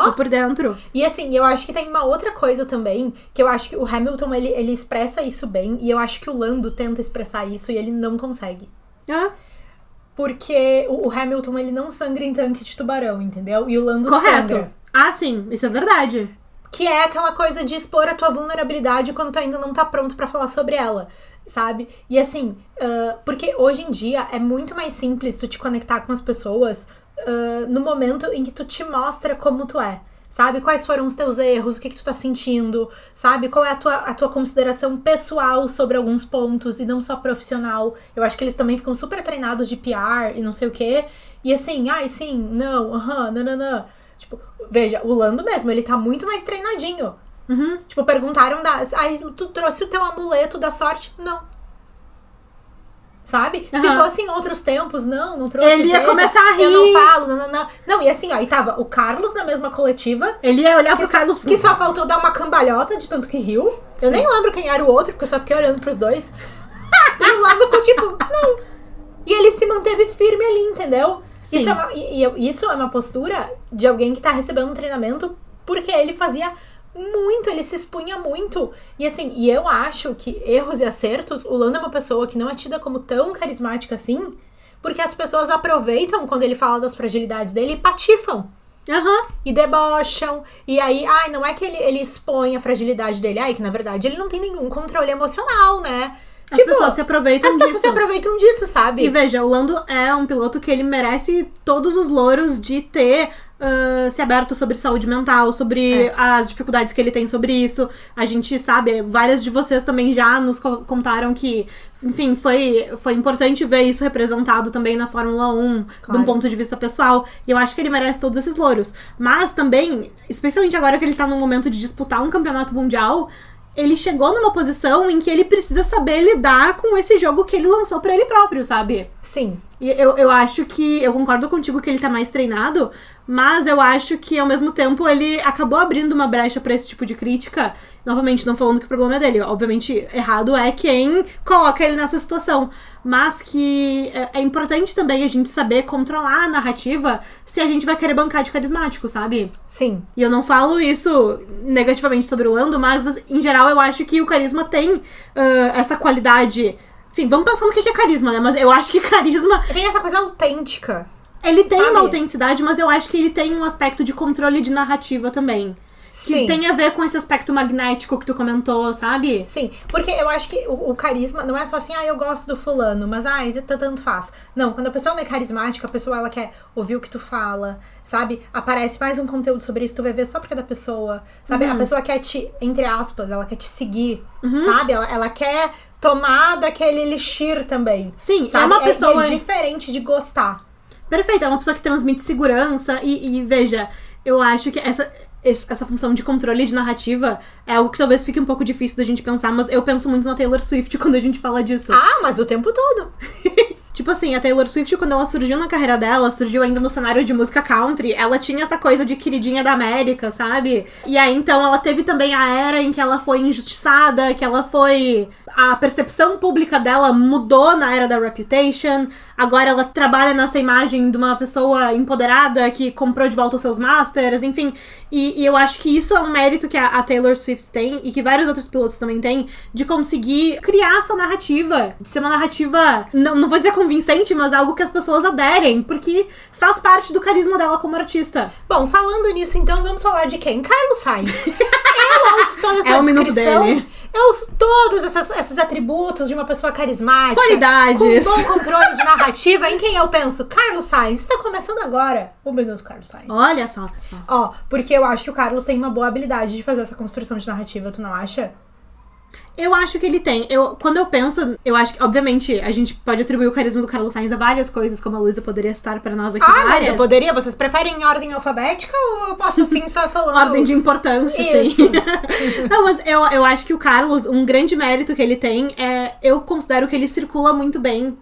S2: Tô por dentro.
S1: E assim, eu acho que tem uma outra coisa também, que eu acho que o Hamilton, ele expressa isso bem, e eu acho que o Lando tenta expressar isso e ele não consegue. Porque o Hamilton, ele não sangra em tanque de tubarão, entendeu? E o Lando sangra.
S2: Sim, isso é verdade.
S1: Que é aquela coisa de expor a tua vulnerabilidade quando tu ainda não tá pronto pra falar sobre ela. sabe? E assim, porque hoje em dia é muito mais simples tu te conectar com as pessoas no momento em que tu te mostra como tu é. Sabe? Quais foram os teus erros, o que tu tá sentindo, sabe? Qual é a tua consideração pessoal sobre alguns pontos e não só profissional. Eu acho que eles também ficam super treinados de PR e não sei o quê. E assim, ai, sim, não, nananã. Tipo, veja, o Lando mesmo, ele tá muito mais treinadinho.
S2: Uhum.
S1: Tipo, perguntaram, ai, tu trouxe o teu amuleto da sorte? Não. Sabe?
S2: Uhum.
S1: Se fosse em outros tempos, não trouxe.
S2: Ele ia começar a rir.
S1: Eu não falo, não. E assim, ó, e tava o Carlos na mesma coletiva.
S2: Ele ia olhar pro Carlos...
S1: Que só faltou dar uma cambalhota de tanto que riu. Sim. Eu nem lembro quem era o outro, porque eu só fiquei olhando pros dois. E o Lando ficou tipo, não. E ele se manteve firme ali, entendeu?
S2: Sim.
S1: Isso é uma postura de alguém que tá recebendo um treinamento porque ele fazia muito, ele se expunha muito. E assim, e eu acho que erros e acertos, o Lando é uma pessoa que não é tida como tão carismática assim, porque as pessoas aproveitam quando ele fala das fragilidades dele e patifam.
S2: Uhum.
S1: E debocham. E aí, ai, não é que ele expõe a fragilidade dele, ai, que na verdade ele não tem nenhum controle emocional, né?
S2: As pessoas se aproveitam disso.
S1: As pessoas se aproveitam disso, sabe?
S2: E veja, o Lando é um piloto que ele merece todos os louros de ter se aberto sobre saúde mental, sobre as dificuldades que ele tem sobre isso. A gente sabe, várias de vocês também já nos contaram que, enfim, foi importante ver isso representado também na Fórmula 1, de um ponto de vista pessoal. E eu acho que ele merece todos esses louros. Mas também, especialmente agora que ele tá no momento de disputar um campeonato mundial, ele chegou numa posição em que ele precisa saber lidar com esse jogo que ele lançou pra ele próprio, sabe?
S1: Sim.
S2: E eu acho que... Eu concordo contigo que ele tá mais treinado, mas eu acho que, ao mesmo tempo, ele acabou abrindo uma brecha pra esse tipo de crítica. Novamente, não falando que o problema é dele. Obviamente, errado é quem coloca ele nessa situação. Mas que é importante também a gente saber controlar a narrativa se a gente vai querer bancar de carismático, sabe?
S1: Sim.
S2: E eu não falo isso negativamente sobre o Lando, mas, em geral, eu acho que o carisma tem essa qualidade... Enfim, vamos pensar no que é carisma, né? Mas eu acho que carisma...
S1: Tem essa coisa autêntica.
S2: Ele tem
S1: sabe?
S2: uma autenticidade, mas eu acho que ele tem um aspecto de controle de narrativa também. Que
S1: Sim.
S2: tem a ver com esse aspecto magnético que tu comentou, sabe?
S1: Sim, porque eu acho que o carisma não é só assim, eu gosto do fulano, mas, tanto faz. Não, quando a pessoa não é carismática, a pessoa, ela quer ouvir o que tu fala, sabe? Aparece mais um conteúdo sobre isso, tu vai ver só porque é da pessoa, sabe? A pessoa quer te, entre aspas, ela quer te seguir, sabe? Ela quer tomar daquele elixir também.
S2: Sim,
S1: sabe?
S2: é uma pessoa...
S1: É diferente de gostar.
S2: Perfeito, é uma pessoa que transmite segurança e veja, eu acho que essa função de controle de narrativa é algo que talvez fique um pouco difícil da gente pensar, mas eu penso muito na Taylor Swift quando a gente fala disso.
S1: Ah, mas o tempo todo.
S2: Tipo assim, a Taylor Swift, quando ela surgiu na carreira dela, surgiu ainda no cenário de música country, ela tinha essa coisa de queridinha da América, sabe? E aí, então, ela teve também a era em que ela foi injustiçada, que ela foi... A percepção pública dela mudou na era da Reputation, agora ela trabalha nessa imagem de uma pessoa empoderada que comprou de volta os seus masters, enfim. E eu acho que isso é um mérito que a Taylor Swift tem, e que vários outros pilotos também têm, de conseguir criar a sua narrativa, de ser uma narrativa, não vou dizer convincente, mas algo que as pessoas aderem, porque faz parte do carisma dela como artista.
S1: Bom, falando nisso, então, vamos falar de quem? Carlos Sainz. Eu ouço toda essa
S2: o minuto
S1: descrição.
S2: dele.
S1: Eu ouço todos esses atributos de uma pessoa carismática.
S2: Qualidades.
S1: Com bom controle de narrativa. Em quem eu penso? Carlos Sainz. Está começando agora o Minuto Carlos Sainz.
S2: Olha só, pessoal.
S1: Ó, porque eu acho que o Carlos tem uma boa habilidade de fazer essa construção de narrativa, tu não acha?
S2: Eu acho que ele tem. Quando eu penso, eu acho que, obviamente, a gente pode atribuir o carisma do Carlos Sainz a várias coisas, como a Luísa poderia estar pra nós aqui.
S1: Mas eu poderia. Vocês preferem em ordem alfabética ou eu posso sim só falando...
S2: Ordem de importância,
S1: isso.
S2: Sim. Não, mas eu acho que o Carlos, um grande mérito que ele tem é... Eu considero que ele circula muito bem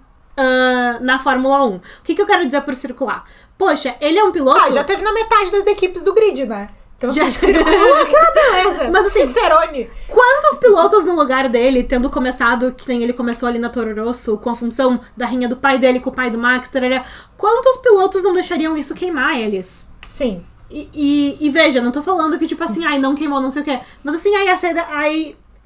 S2: na Fórmula 1. O que eu quero dizer por circular? Poxa, ele é um piloto...
S1: já teve na metade das equipes do grid, né? Então já circulou, que é uma beleza.
S2: Mas assim,
S1: Cicerone.
S2: Quantos pilotos no lugar dele, tendo começado, que nem ele começou ali na Toro Rosso, com a função da rinha do pai dele com o pai do Max, quantos pilotos não deixariam isso queimar eles?
S1: Sim.
S2: E veja, não tô falando que tipo assim, não queimou, não sei o quê. Mas assim,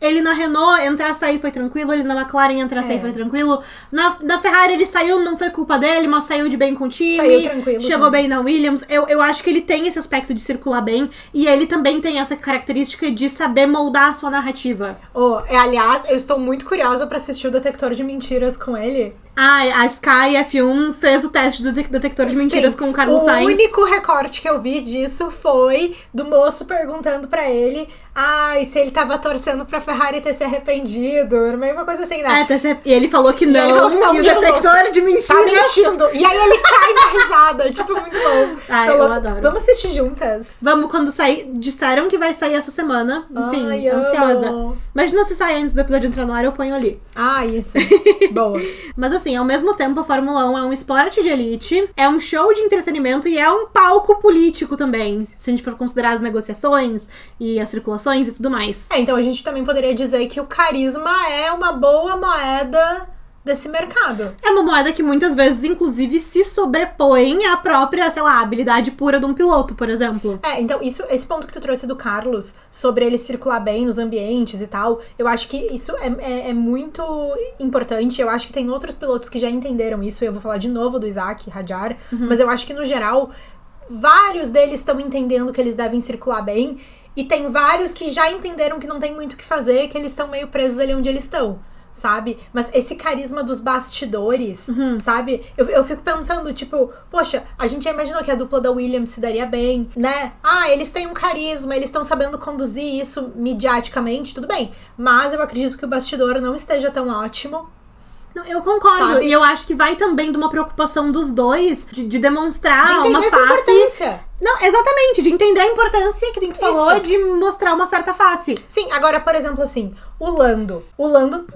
S2: Ele na Renault, entrar, sair foi tranquilo. Ele na McLaren, entrar, sair foi tranquilo. Na Ferrari ele saiu, não foi culpa dele, mas saiu de bem com o time.
S1: Saiu tranquilo.
S2: Chegou bem na Williams. Eu acho que ele tem esse aspecto de circular bem. E ele também tem essa característica de saber moldar a sua narrativa.
S1: Aliás, eu estou muito curiosa pra assistir o Detector de Mentiras com ele.
S2: A Sky F1 fez o teste do detector de mentiras com o Carlos Sainz.
S1: O único recorte que eu vi disso foi do moço perguntando pra ele se ele tava torcendo pra Ferrari ter se arrependido. Era meio uma coisa assim, né?
S2: E ele falou que não. E o detector de mentiras
S1: tá mentindo. E aí ele cai na risada. Tipo, muito bom.
S2: Eu adoro.
S1: Vamos assistir juntas?
S2: Vamos, quando sair. Disseram que vai sair essa semana. Enfim, ansiosa. Imagina se sair antes do episódio entrar no ar, eu ponho ali.
S1: Isso. Boa.
S2: Mas assim, ao mesmo tempo, a Fórmula 1 é um esporte de elite, é um show de entretenimento e é um palco político também, se a gente for considerar as negociações e as circulações e tudo mais.
S1: Então a gente também poderia dizer que o carisma é uma boa moeda desse mercado.
S2: É uma moeda que muitas vezes, inclusive, se sobrepõe à própria, sei lá, habilidade pura de um piloto, por exemplo.
S1: Então, esse ponto que tu trouxe do Carlos, sobre ele circular bem nos ambientes e tal, eu acho que isso é muito importante. Eu acho que tem outros pilotos que já entenderam isso, eu vou falar de novo do Isaac Hadjar, mas eu acho que, no geral, vários deles estão entendendo que eles devem circular bem, e tem vários que já entenderam que não tem muito o que fazer, que eles estão meio presos ali onde eles estão. Sabe? Mas esse carisma dos bastidores, sabe? Eu fico pensando, tipo, poxa, a gente já imaginou que a dupla da Williams se daria bem, né? Eles têm um carisma, eles estão sabendo conduzir isso midiaticamente, tudo bem. Mas eu acredito que o bastidor não esteja tão ótimo.
S2: Não, eu concordo. Sabe? E eu acho que vai também de uma preocupação dos dois de demonstrar uma face. Não, exatamente, de entender a importância que a gente falou de mostrar uma certa face.
S1: Sim, agora, por exemplo, assim, o Lando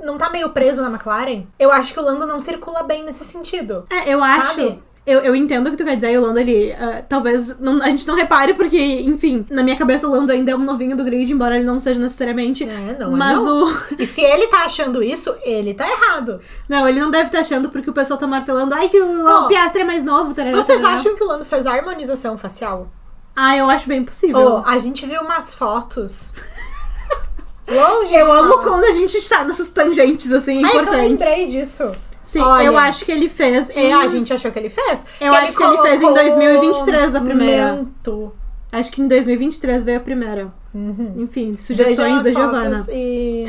S1: não tá meio preso na McLaren? Eu acho que o Lando não circula bem nesse sentido.
S2: Eu acho. Sabe? Eu entendo o que tu quer dizer, e o Lando, ele, talvez a gente não repare, porque, enfim, na minha cabeça o Lando ainda é um novinho do grid, embora ele não seja necessariamente. Mas
S1: E se ele tá achando isso, ele tá errado.
S2: Não, ele não deve estar achando, porque o pessoal tá martelando, que o Piastri é mais novo.
S1: Vocês acham que o Lando fez a harmonização facial?
S2: Eu acho bem possível.
S1: A gente viu umas fotos. Longe
S2: eu amo quando a gente está nessas tangentes, assim, importantes.
S1: Eu lembrei disso.
S2: Sim, eu acho que ele fez.
S1: A gente achou que ele fez?
S2: Eu acho que ele fez em 2023 a primeira.
S1: Mento.
S2: Acho que em 2023 veio a primeira. Enfim, sugestões da Giovana.
S1: E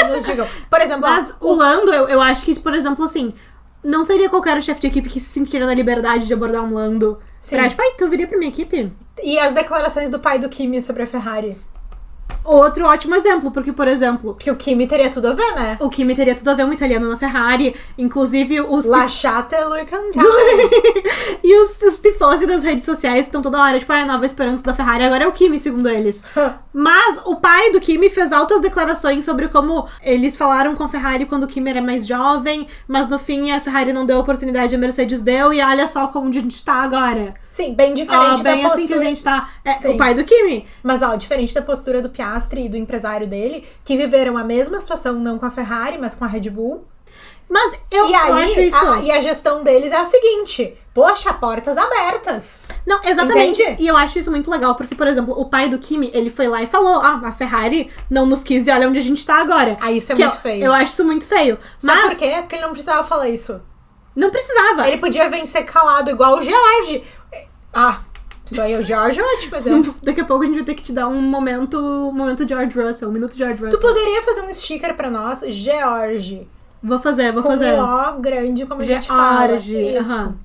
S1: nos digam. Por exemplo,
S2: mas o Lando, eu acho que, por exemplo, assim, não seria qualquer chefe de equipe que se sentiria na liberdade de abordar um Lando. Pra, tipo, tu viria pra minha equipe?
S1: E as declarações do pai do Kimi sobre a Ferrari?
S2: Outro ótimo exemplo, porque, por exemplo...
S1: Porque o Kimi teria tudo a ver, né?
S2: O Kimi teria tudo a ver, um italiano na Ferrari. Inclusive, os...
S1: Lasciate lui cantare.
S2: E os tifosi das redes sociais estão toda hora, tipo, a nova esperança da Ferrari. Agora é o Kimi, segundo eles. Mas o pai do Kimi fez altas declarações sobre como eles falaram com a Ferrari quando o Kimi era mais jovem, mas no fim a Ferrari não deu a oportunidade, a Mercedes deu, e olha só como a gente tá agora.
S1: Sim, bem diferente da
S2: bem
S1: postura.
S2: assim que a gente tá. O pai do Kimi.
S1: Mas, diferente da postura do Piastri e do empresário dele, que viveram a mesma situação, não com a Ferrari, mas com a Red Bull.
S2: Mas eu acho isso.
S1: E a gestão deles é a seguinte: poxa, portas abertas.
S2: Não, exatamente.
S1: Entende?
S2: E eu acho isso muito legal, porque, por exemplo, o pai do Kimi, ele foi lá e falou: a Ferrari não nos quis e olha onde a gente tá agora.
S1: Isso é muito feio.
S2: Eu acho isso muito feio.
S1: Sabe por quê? Porque ele não precisava falar isso.
S2: Não precisava.
S1: Ele podia vencer calado, igual o George. Isso aí, o George é um ótimo exemplo.
S2: Daqui a pouco a gente vai ter que te dar um momento George Russell, um minuto George Russell.
S1: Tu poderia fazer um sticker pra nós, George?
S2: Vou fazer.
S1: Com O grande, como a gente fala.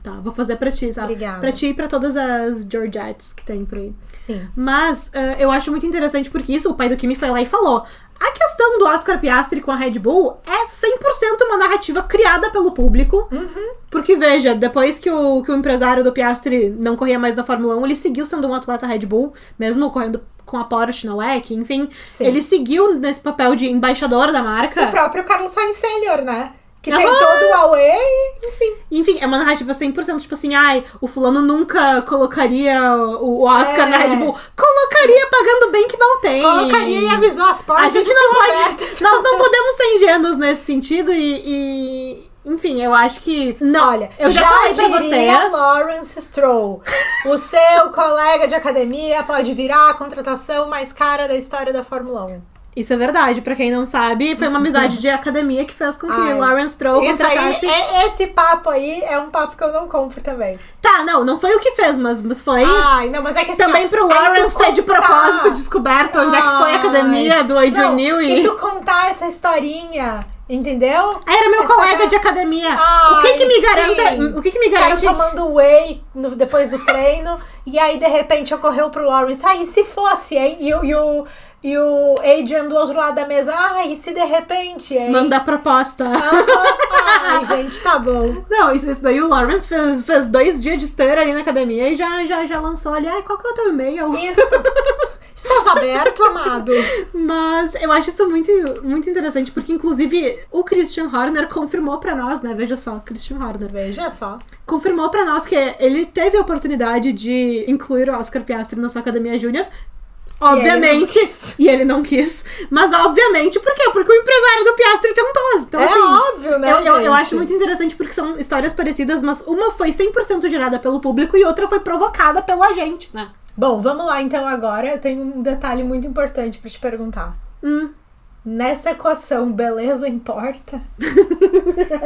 S2: Tá, vou fazer pra ti, sabe?
S1: Obrigada.
S2: Pra ti e pra todas as Georgettes que tem por aí.
S1: Sim.
S2: Mas eu acho muito interessante porque isso, o pai do Kimi foi lá e falou. A questão do Oscar Piastri com a Red Bull é 100% uma narrativa criada pelo público. Porque, veja, depois que o empresário do Piastri não corria mais na Fórmula 1, ele seguiu sendo um atleta Red Bull, mesmo correndo com a Porsche na WEC, enfim.
S1: Sim.
S2: Ele seguiu nesse papel de embaixador da marca.
S1: O próprio Carlos Sainz Sênior, né? Que tem todo o Aue, enfim.
S2: Enfim, é uma narrativa 100%, tipo assim, o fulano nunca colocaria o Oscar na Red Bull. Colocaria pagando bem que mal tem.
S1: Colocaria e avisou as portas.
S2: A gente não pode... Nós não podemos ser ingênuos nesse sentido enfim, eu acho que... Não, olha, eu já falei pra vocês...
S1: Lawrence Stroll, o seu colega de academia pode virar a contratação mais cara da história da Fórmula 1.
S2: Isso é verdade, pra quem não sabe, foi uma amizade de academia que fez com que
S1: Ai,
S2: Lawrence Stroll
S1: Isso aí,
S2: contratasse...
S1: esse papo aí é um papo que eu não compro também.
S2: Tá, não foi o que fez, mas foi...
S1: Ai, não, mas é que assim...
S2: Também pro Lawrence ter de propósito descoberto onde é que foi a academia do Adrian Newey.
S1: E tu contar essa historinha, entendeu?
S2: Era meu colega de academia.
S1: Ai,
S2: o que me garante...
S1: sim.
S2: O que me garante...
S1: Ficaram tomando whey depois do treino, e aí de repente ocorreu pro Lawrence, e se fosse, hein? E o Adrian do outro lado da mesa, e se de repente, hein?
S2: Mandar proposta.
S1: Ai, gente, tá bom.
S2: Não, isso daí o Lawrence fez 2 dias de esteira ali na academia e já lançou ali, qual que é o teu e-mail?
S1: Isso. Estás aberto, amado?
S2: Mas eu acho isso muito, muito interessante, porque inclusive o Christian Horner confirmou pra nós, né? Veja só, Christian Horner.
S1: Veja só.
S2: Confirmou pra nós que ele teve a oportunidade de incluir o Oscar Piastri na sua academia júnior. Obviamente. E ele não quis. Mas obviamente, por quê? Porque o empresário do Piastri tentou. Então,
S1: é
S2: assim,
S1: óbvio, né,
S2: eu acho muito interessante porque são histórias parecidas, mas uma foi 100% gerada pelo público e outra foi provocada pela gente, né?
S1: Bom, vamos lá então agora. Eu tenho um detalhe muito importante pra te perguntar. Nessa equação, beleza importa?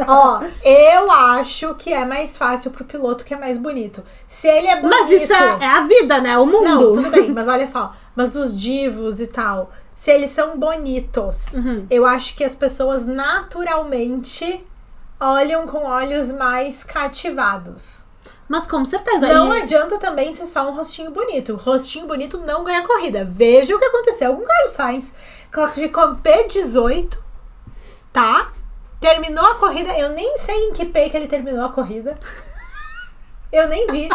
S1: Ó, eu acho que é mais fácil pro piloto que é mais bonito. Se ele é bonito...
S2: Mas isso é a vida, né? O mundo.
S1: Não, tudo bem, mas olha só. Mas os divos e tal, se eles são bonitos, eu acho que as pessoas naturalmente olham com olhos mais cativados.
S2: Mas com certeza.
S1: Não adianta também ser só um rostinho bonito. Rostinho bonito não ganha corrida. Veja o que aconteceu com o Carlos Sainz. Classificou em P18, tá? Terminou a corrida. Eu nem sei em que P que ele terminou a corrida. Eu nem vi.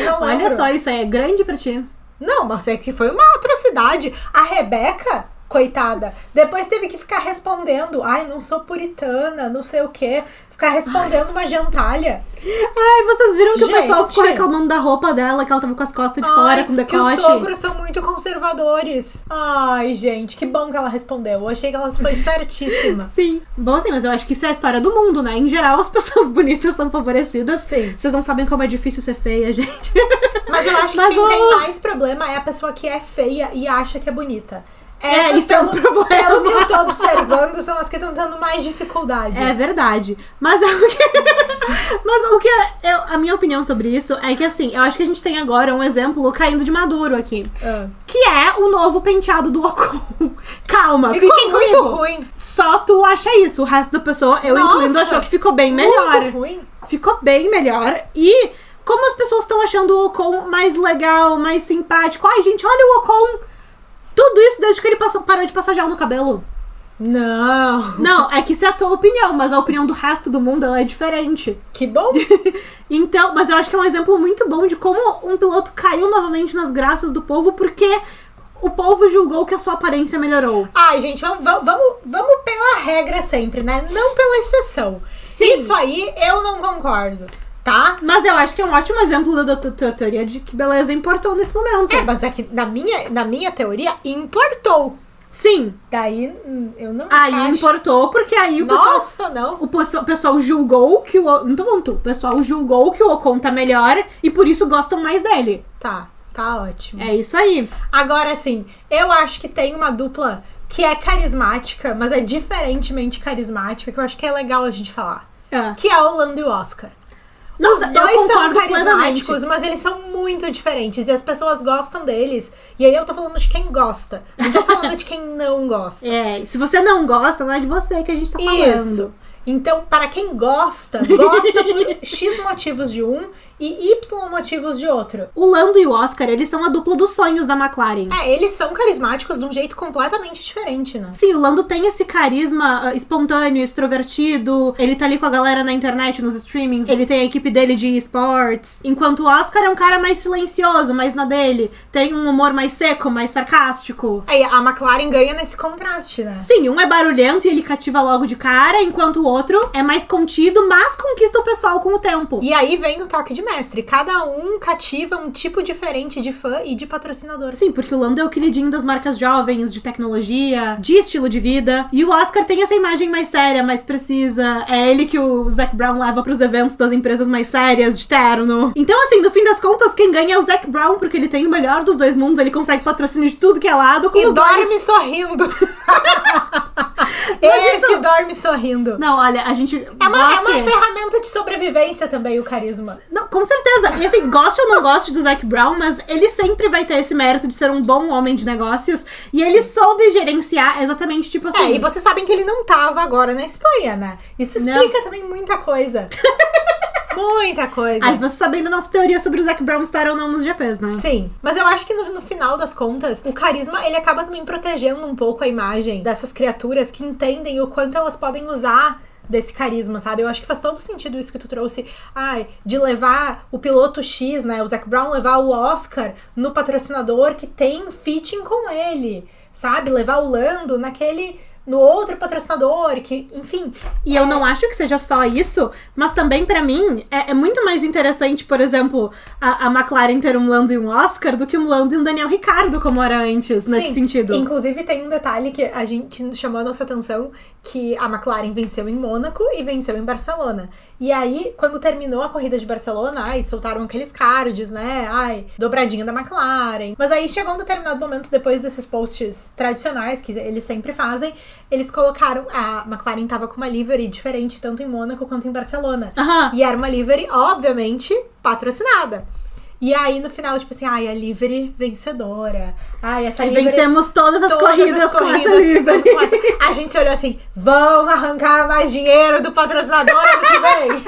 S1: Não lembro.
S2: Olha só, isso aí é grande pra ti.
S1: Não, mas é que foi uma atrocidade. A Rebeca, coitada, depois teve que ficar respondendo. Ai, não sou puritana, não sei o quê. Ficar respondendo uma gentalha.
S2: Ai, vocês viram que o pessoal ficou
S1: Gente.
S2: reclamando da roupa dela, que ela tava com as costas de fora, com
S1: Que
S2: decote.
S1: os sogros são muito conservadores. Ai, gente, que bom que ela respondeu. Eu achei que ela foi certíssima.
S2: Sim. Bom, assim, mas eu acho que isso é a história do mundo, né? Em geral, as pessoas bonitas são favorecidas.
S1: Sim.
S2: Vocês não sabem como é difícil ser feia, gente.
S1: Mas eu acho que quem tem mais problema é a pessoa que é feia e acha que é bonita. Essas,
S2: isso é um problema.
S1: Pelo que eu tô observando, são as que estão tendo mais dificuldade.
S2: É verdade. Mas a minha opinião sobre isso é que, assim, eu acho que a gente tem agora um exemplo caindo de maduro aqui. Que é o novo penteado do Ocon. Calma,
S1: Ficou
S2: fiquem
S1: muito
S2: comigo.
S1: ruim.
S2: Só tu acha isso. O resto da pessoa, eu incluindo, achou que ficou bem melhor.
S1: Muito ruim.
S2: Ficou bem melhor. E como as pessoas estão achando o Ocon mais legal, mais simpático. Ai, gente, olha o Ocon. Tudo isso desde que ele parou de passar gel no cabelo. Não, é que isso é a tua opinião, mas a opinião do resto do mundo, ela é diferente.
S1: Que bom.
S2: Então, mas eu acho que é um exemplo muito bom de como um piloto caiu novamente nas graças do povo, porque o povo julgou que a sua aparência melhorou.
S1: Ai, gente, vamos pela regra sempre, né? Não pela exceção.
S2: Sim.
S1: Isso aí eu não concordo, tá?
S2: Mas eu acho que é um ótimo exemplo da tua teoria de que beleza importou nesse momento.
S1: Mas é que na minha teoria importou.
S2: Sim.
S1: Daí eu não
S2: Aí
S1: acho.
S2: importou, porque aí o pessoal...
S1: Nossa, não.
S2: O pessoal julgou que o... Não tô falando tu. O pessoal julgou que o Ocon tá melhor e por isso gostam mais dele.
S1: Tá ótimo.
S2: É isso aí.
S1: Agora, assim, eu acho que tem uma dupla que é carismática, mas é diferentemente carismática, que eu acho que é legal a gente falar. Que é o Lando e o Oscar.
S2: Nossa,
S1: Os dois
S2: eu
S1: são
S2: concordo
S1: carismáticos,
S2: plenamente.
S1: mas eles são muito diferentes. E as pessoas gostam deles. E aí eu tô falando de quem gosta. Não tô falando de quem não gosta.
S2: Se você não gosta, não é de você que a gente tá falando.
S1: Isso. Então, para quem gosta por X motivos de um e Y motivos de outro.
S2: O Lando e o Oscar, eles são a dupla dos sonhos da McLaren.
S1: Eles são carismáticos de um jeito completamente diferente, né?
S2: Sim, o Lando tem esse carisma espontâneo, extrovertido. Ele tá ali com a galera na internet, nos streamings. Ele tem a equipe dele de esportes. Enquanto o Oscar é um cara mais silencioso, mais na dele. Tem um humor mais seco, mais sarcástico.
S1: Aí a McLaren ganha nesse contraste, né?
S2: Sim, um é barulhento e ele cativa logo de cara, enquanto o outro é mais contido, mas conquista o pessoal com o tempo.
S1: E aí vem o toque de mestre. Cada um cativa um tipo diferente de fã e de patrocinador.
S2: Sim, porque o Lando é o queridinho das marcas jovens, de tecnologia, de estilo de vida. E o Oscar tem essa imagem mais séria, mais precisa. É ele que o Zac Brown leva pros eventos das empresas mais sérias, de terno. Então, assim, no fim das contas, quem ganha é o Zac Brown, porque ele tem o melhor dos dois mundos. Ele consegue patrocínio de tudo que é lado com
S1: e
S2: os
S1: dorme
S2: dois.
S1: sorrindo. Esse dorme sorrindo.
S2: Não, olha, a gente
S1: é uma ferramenta de sobrevivência também, o carisma.
S2: Não, com certeza. E assim, goste ou não goste do Zac Brown, mas ele sempre vai ter esse mérito de ser um bom homem de negócios. E ele soube gerenciar exatamente, tipo assim...
S1: e vocês sabem que ele não tava agora na Espanha, né? Isso explica também muita coisa. Muita coisa.
S2: Aí você sabendo da nossa teoria sobre o Zac Brown estar ou não nos GPs, né?
S1: Sim. Mas eu acho que no final das contas, o carisma, ele acaba também protegendo um pouco a imagem dessas criaturas que entendem o quanto elas podem usar desse carisma, sabe? Eu acho que faz todo sentido isso que tu trouxe, de levar o piloto X, né? O Zac Brown levar o Oscar no patrocinador que tem fitting com ele, sabe? Levar o Lando no outro patrocinador, que, enfim...
S2: E eu não acho que seja só isso, mas também, pra mim, é muito mais interessante, por exemplo, a McLaren ter um Lando e um Oscar do que um Lando e um Daniel Ricciardo, como era antes, nesse sentido.
S1: Inclusive, tem um detalhe que a gente chamou a nossa atenção, que a McLaren venceu em Mônaco e venceu em Barcelona. E aí, quando terminou a corrida de Barcelona, soltaram aqueles cards, né? Dobradinha da McLaren. Mas aí chegou um determinado momento, depois desses posts tradicionais, que eles sempre fazem, eles colocaram... A McLaren tava com uma livery diferente, tanto em Mônaco quanto em Barcelona.
S2: Uhum.
S1: E era uma livery, obviamente, patrocinada. E aí, no final, tipo assim, a livery vencedora. Essa livery...
S2: vencemos todas as corridas com essa livery.
S1: A gente se olhou assim, vão arrancar mais dinheiro do patrocinador ano que vem.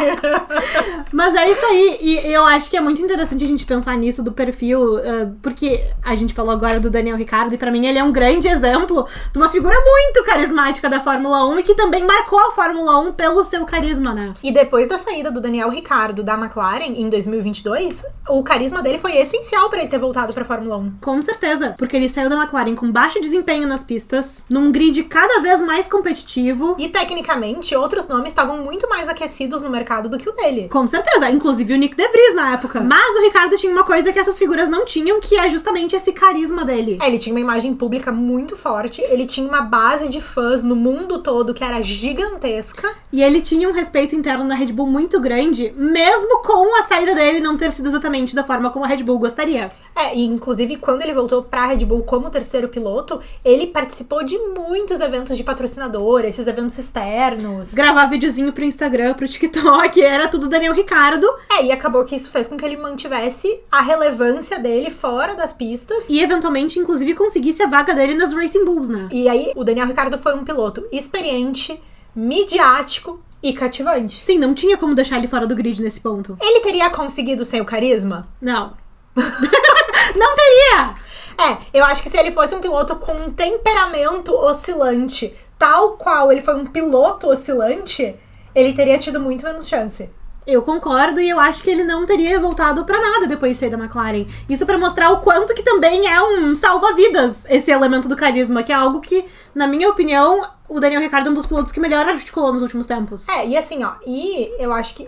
S2: Mas é isso aí. E eu acho que é muito interessante a gente pensar nisso do perfil, porque a gente falou agora do Daniel Ricciardo, e pra mim ele é um grande exemplo de uma figura muito carismática da Fórmula 1 e que também marcou a Fórmula 1 pelo seu carisma, né?
S1: E depois da saída do Daniel Ricciardo da McLaren, em 2022, o carisma dele foi essencial pra ele ter voltado pra Fórmula 1.
S2: Com certeza, porque ele saiu da McLaren com baixo desempenho nas pistas, num grid cada vez mais competitivo.
S1: E tecnicamente, outros nomes estavam muito mais aquecidos no mercado do que o dele.
S2: Com certeza, inclusive o Nick De Vries na época. Mas o Ricciardo tinha uma coisa que essas figuras não tinham, que é justamente esse carisma dele.
S1: Ele tinha uma imagem pública muito forte, ele tinha uma base de fãs no mundo todo que era gigantesca.
S2: E ele tinha um respeito interno na Red Bull muito grande, mesmo com a saída dele não ter sido exatamente da forma como a Red Bull gostaria.
S1: E inclusive quando ele voltou pra Red Bull como terceiro piloto, ele participou de muitos eventos de patrocinador, esses eventos externos.
S2: Gravar videozinho pro Instagram, pro TikTok, era tudo Daniel Ricciardo.
S1: E acabou que isso fez com que ele mantivesse a relevância dele fora das pistas.
S2: E eventualmente, inclusive, conseguisse a vaga dele nas Racing Bulls, né?
S1: E aí, o Daniel Ricciardo foi um piloto experiente, midiático e cativante.
S2: Sim, não tinha como deixar ele fora do grid nesse ponto.
S1: Ele teria conseguido sem o carisma?
S2: Não. Não teria!
S1: Eu acho que se ele fosse um piloto com um temperamento oscilante, tal qual ele foi um piloto oscilante, ele teria tido muito menos chance.
S2: Eu concordo, e eu acho que ele não teria voltado pra nada depois de sair da McLaren. Isso pra mostrar o quanto que também é um salva-vidas, esse elemento do carisma, que é algo que, na minha opinião, o Daniel Ricciardo é um dos pilotos que melhor articulou nos últimos tempos.
S1: E assim, e eu acho que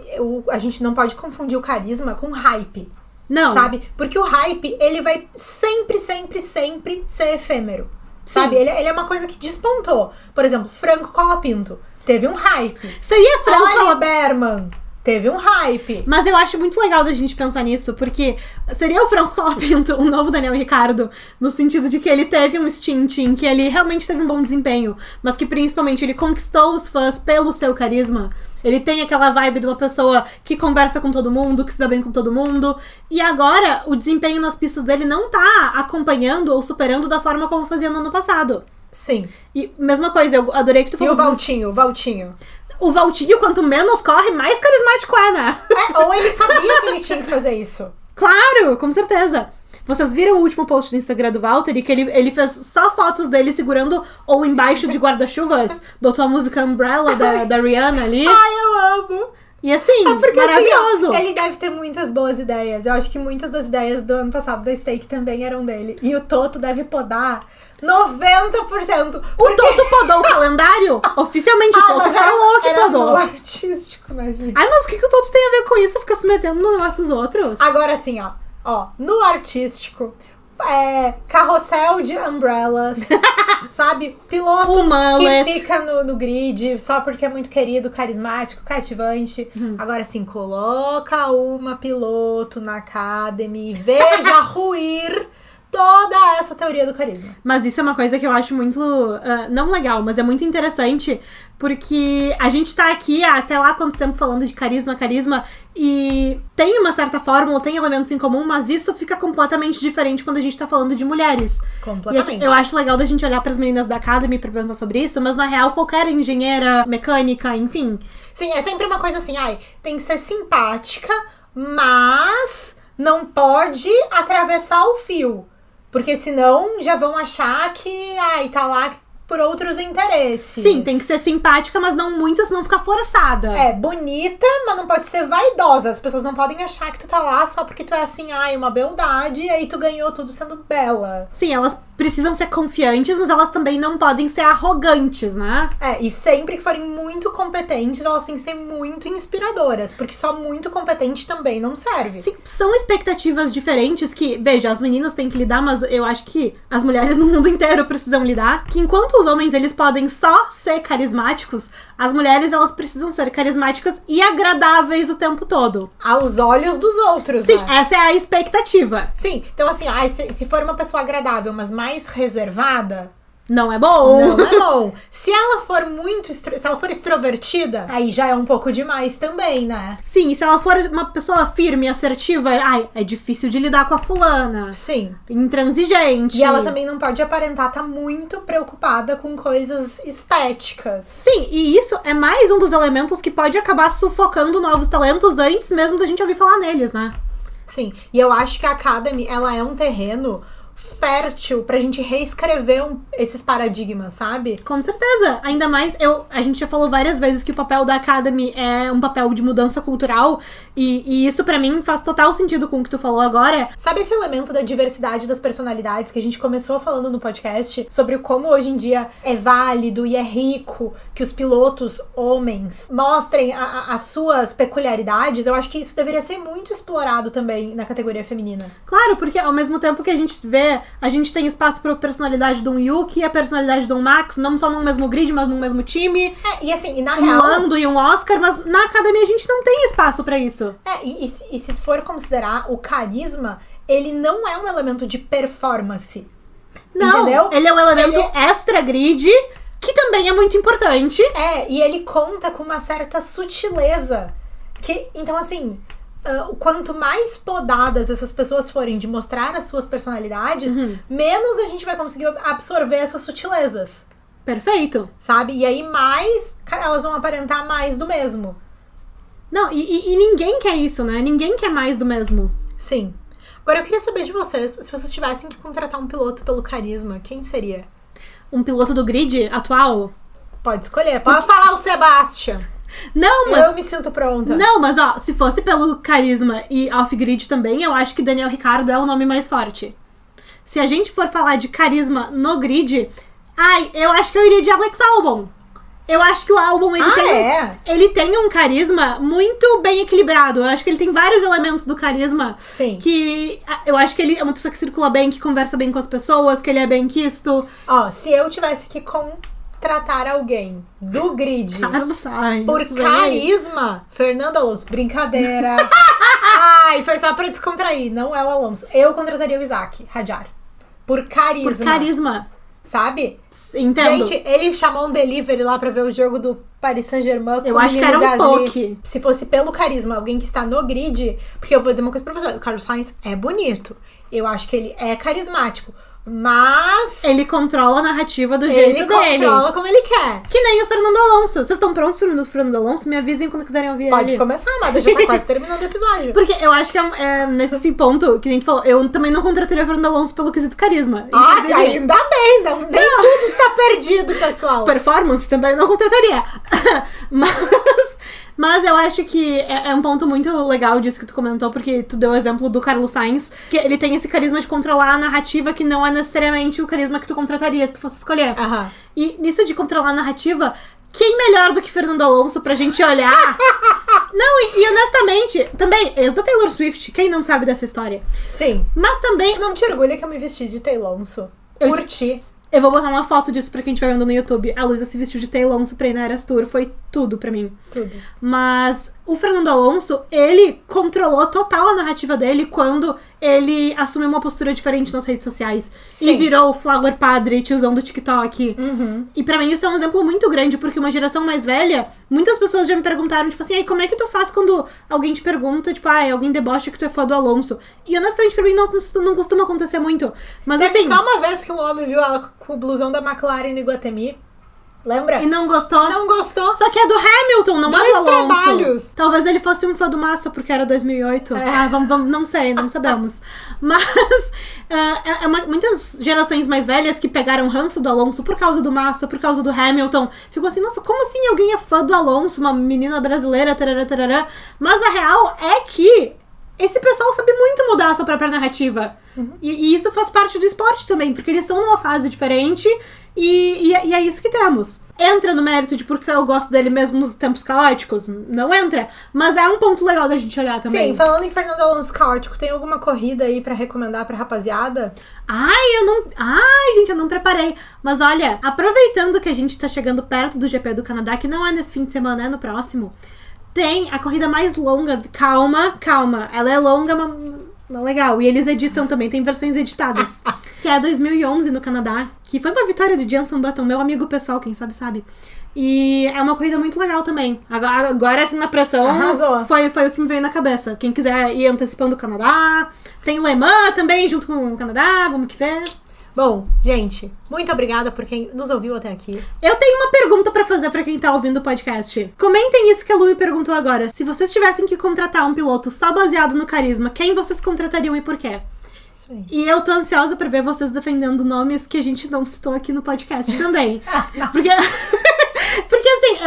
S1: a gente não pode confundir o carisma com hype.
S2: Não.
S1: Sabe? Porque o hype, ele vai sempre, sempre, sempre ser efêmero.
S2: Sim.
S1: Sabe? Ele é uma coisa que despontou. Por exemplo, Franco Colapinto. Teve um hype.
S2: Seria Franco
S1: Oli Berman. Teve um hype.
S2: Mas eu acho muito legal da gente pensar nisso, porque seria o Franco Colapinto um novo Daniel Ricciardo, no sentido de que ele teve um stint em que ele realmente teve um bom desempenho, mas que principalmente ele conquistou os fãs pelo seu carisma. Ele tem aquela vibe de uma pessoa que conversa com todo mundo, que se dá bem com todo mundo, e agora o desempenho nas pistas dele não tá acompanhando ou superando da forma como fazia no ano passado.
S1: Sim.
S2: E mesma coisa, eu adorei que tu falou.
S1: E o Valtinho?
S2: O Valtinho, quanto menos corre, mais carismático é, né?
S1: Ou ele sabia que ele tinha que fazer isso.
S2: Claro, com certeza. Vocês viram o último post do Instagram do Valtteri, que ele fez só fotos dele segurando ou embaixo de guarda-chuvas, botou a música Umbrella da Rihanna ali.
S1: Eu amo!
S2: E assim, maravilhoso.
S1: Assim, ele deve ter muitas boas ideias. Eu acho que muitas das ideias do ano passado da Stake também eram dele. E o Toto deve podar 90%.
S2: O Toto podou o calendário? Oficialmente o Toto falou que podou.
S1: No artístico, né, gente?
S2: Ai, mas o que o Toto tem a ver com isso? Fica se metendo no negócio dos outros?
S1: Agora sim, ó, no artístico, carrossel de umbrellas, sabe? Piloto
S2: O mullet.
S1: que fica no grid só porque é muito querido, carismático, cativante. Agora sim, coloca uma piloto na Academy e veja ruir toda essa teoria do carisma.
S2: Mas isso é uma coisa que eu acho muito, não legal, mas é muito interessante, porque a gente tá aqui há sei lá quanto tempo falando de carisma, e tem uma certa fórmula, tem elementos em comum, mas isso fica completamente diferente quando a gente tá falando de mulheres.
S1: Completamente.
S2: E eu acho legal da gente olhar pras meninas da Academy pra pensar sobre isso, mas na real qualquer engenheira, mecânica, enfim.
S1: Sim, é sempre uma coisa assim, tem que ser simpática, mas não pode atravessar o fio. Porque senão já vão achar que, tá lá por outros interesses.
S2: Sim, tem que ser simpática, mas não muito, senão ficar forçada.
S1: Bonita, mas não pode ser vaidosa. As pessoas não podem achar que tu tá lá só porque tu é assim, uma beldade, e aí tu ganhou tudo sendo bela.
S2: Sim, elas precisam ser confiantes, mas elas também não podem ser arrogantes, né?
S1: E sempre que forem muito competentes, elas têm que ser muito inspiradoras, porque só muito competente também não serve.
S2: Sim, são expectativas diferentes que, veja, as meninas têm que lidar, mas eu acho que as mulheres no mundo inteiro precisam lidar, que enquanto os homens, eles podem só ser carismáticos, as mulheres, elas precisam ser carismáticas e agradáveis o tempo todo.
S1: Aos olhos dos outros,
S2: Sim,
S1: né?
S2: essa é a expectativa.
S1: Sim, então assim, se for uma pessoa agradável, mas mais reservada,
S2: não é bom.
S1: Não é bom. Se ela for extrovertida, aí já é um pouco demais também, né?
S2: Sim, e se ela for uma pessoa firme e assertiva, é difícil de lidar com a fulana.
S1: Sim.
S2: Intransigente.
S1: E ela também não pode aparentar estar muito preocupada com coisas estéticas.
S2: Sim, e isso é mais um dos elementos que pode acabar sufocando novos talentos antes mesmo da gente ouvir falar neles, né?
S1: Sim, e eu acho que a Academy, ela é um terreno fértil pra gente reescrever esses paradigmas, sabe?
S2: Com certeza. Ainda mais, a gente já falou várias vezes que o papel da Academy é um papel de mudança cultural, e isso pra mim faz total sentido com o que tu falou agora.
S1: Sabe esse elemento da diversidade das personalidades que a gente começou falando no podcast, sobre como hoje em dia é válido e é rico que os pilotos homens mostrem as suas peculiaridades? Eu acho que isso deveria ser muito explorado também na categoria feminina.
S2: Claro, porque ao mesmo tempo que a gente tem espaço pra personalidade de um Yuki e a personalidade de um Max, não só no mesmo grid, mas no mesmo time.
S1: E assim, e na
S2: um
S1: real...
S2: Lando e um Oscar, mas na academia a gente não tem espaço pra isso.
S1: E se for considerar o carisma, ele não é um elemento de performance.
S2: Não,
S1: entendeu?
S2: Ele é um elemento extra grid, que também é muito importante.
S1: E ele conta com uma certa sutileza. Então, assim... quanto mais podadas essas pessoas forem de mostrar as suas personalidades, menos a gente vai conseguir absorver essas sutilezas.
S2: Perfeito.
S1: Sabe? E aí mais elas vão aparentar mais do mesmo.
S2: Não, e ninguém quer isso, né? Ninguém quer mais do mesmo.
S1: Sim. Agora eu queria saber de vocês, se vocês tivessem que contratar um piloto pelo carisma, quem seria?
S2: Um piloto do grid atual?
S1: Pode escolher. Pode falar o Sebastian.
S2: Não, mas...
S1: Eu me sinto pronta.
S2: Não, mas se fosse pelo carisma e off-grid também, eu acho que Daniel Ricciardo é o nome mais forte. Se a gente for falar de carisma no grid, eu acho que eu iria de Alex Albon. Eu acho que o Albon, ele tem um carisma muito bem equilibrado. Eu acho que ele tem vários elementos do carisma.
S1: Sim.
S2: Que eu acho que ele é uma pessoa que circula bem, que conversa bem com as pessoas, que ele é bem quisto.
S1: Se eu tivesse que contratar alguém do grid
S2: Carlos Sainz,
S1: por carisma, Fernando Alonso, brincadeira. Foi só pra descontrair, não é o Alonso. Eu contrataria o Isaac Hadjar. Por carisma.
S2: Por carisma.
S1: Sabe?
S2: Entendo.
S1: Gente, ele chamou um delivery lá pra ver o jogo do Paris Saint-Germain.
S2: Eu acho que era um pouco.
S1: Se fosse pelo carisma, alguém que está no grid, porque eu vou dizer uma coisa pra você, o Carlos Sainz é bonito. Eu acho que ele é carismático. Mas...
S2: ele controla a narrativa do jeito dele.
S1: Ele controla como ele quer.
S2: Que nem o Fernando Alonso. Vocês estão prontos pro Fernando Alonso? Me avisem quando quiserem ouvir
S1: Pode
S2: ele.
S1: começar, mas já tá quase terminando o episódio.
S2: Porque eu acho que nesse ponto, que a gente falou, eu também não contrataria o Fernando Alonso pelo quesito carisma.
S1: Ainda bem, nem tudo está perdido, pessoal.
S2: Performance também não contrataria. Mas eu acho que é um ponto muito legal disso que tu comentou, porque tu deu o exemplo do Carlos Sainz, que ele tem esse carisma de controlar a narrativa que não é necessariamente o carisma que tu contrataria se tu fosse escolher.
S1: Aham.
S2: E nisso de controlar a narrativa, quem melhor do que Fernando Alonso pra gente olhar? Não, e honestamente, também, ex da Taylor Swift, quem não sabe dessa história?
S1: Sim.
S2: Mas também...
S1: Tu não te orgulha que eu me vesti de Taylor Alonso? Por ti.
S2: Eu vou botar uma foto disso pra quem estiver vendo no YouTube. A Luísa se vestiu de Taylor Alonso pra ir na Eras Tour. Foi tudo pra mim.
S1: Tudo.
S2: Mas o Fernando Alonso, ele controlou total a narrativa dele quando ele assumiu uma postura diferente nas redes sociais.
S1: Sim.
S2: E virou o Flower Padre, tiozão do TikTok.
S1: Uhum.
S2: E pra mim isso é um exemplo muito grande, porque uma geração mais velha, muitas pessoas já me perguntaram, tipo assim, como é que tu faz quando alguém te pergunta, tipo, alguém debocha que tu é fã do Alonso? E honestamente pra mim não costuma acontecer muito. Mas
S1: Teve
S2: assim...
S1: só uma vez que um homem viu ela com o blusão da McLaren no Iguatemi. Lembra?
S2: E não gostou?
S1: Não gostou.
S2: Só que é do Hamilton, não é do
S1: Dois
S2: Alonso.
S1: trabalhos.
S2: Talvez ele fosse um fã do Massa, porque era 2008. Vamos, não sei, não sabemos. Mas muitas gerações mais velhas que pegaram ranço do Alonso por causa do Massa, por causa do Hamilton, ficam assim, nossa, como assim alguém é fã do Alonso? Uma menina brasileira, tarará, tarará. Mas a real é que esse pessoal sabe muito mudar a sua própria narrativa. Uhum. E isso faz parte do esporte também, porque eles estão numa fase diferente e é isso que temos. Entra no mérito de porque eu gosto dele mesmo nos tempos caóticos? Não entra. Mas é um ponto legal da gente olhar também.
S1: Sim, falando em Fernando Alonso caótico, tem alguma corrida aí pra recomendar pra rapaziada?
S2: Gente, eu não preparei. Mas olha, aproveitando que a gente tá chegando perto do GP do Canadá, que não é nesse fim de semana, é no próximo, tem a corrida mais longa. Calma. Ela é longa, mas legal. E eles editam também, tem versões editadas. Que é 2011 no Canadá. Que foi uma vitória de Jenson Button, meu amigo pessoal, quem sabe. E é uma corrida muito legal também. Agora assim, na pressão,
S1: arrasou.
S2: Foi o que me veio na cabeça. Quem quiser ir antecipando o Canadá. Tem Le Mans também, junto com o Canadá, vamos que ver.
S1: Bom, gente, muito obrigada por quem nos ouviu até aqui.
S2: Eu tenho uma pergunta pra fazer pra quem tá ouvindo o podcast. Comentem isso que a Lu me perguntou agora. Se vocês tivessem que contratar um piloto só baseado no carisma, quem vocês contratariam e por quê?
S1: Isso aí.
S2: E eu tô ansiosa pra ver vocês defendendo nomes que a gente não citou aqui no podcast também. Porque assim,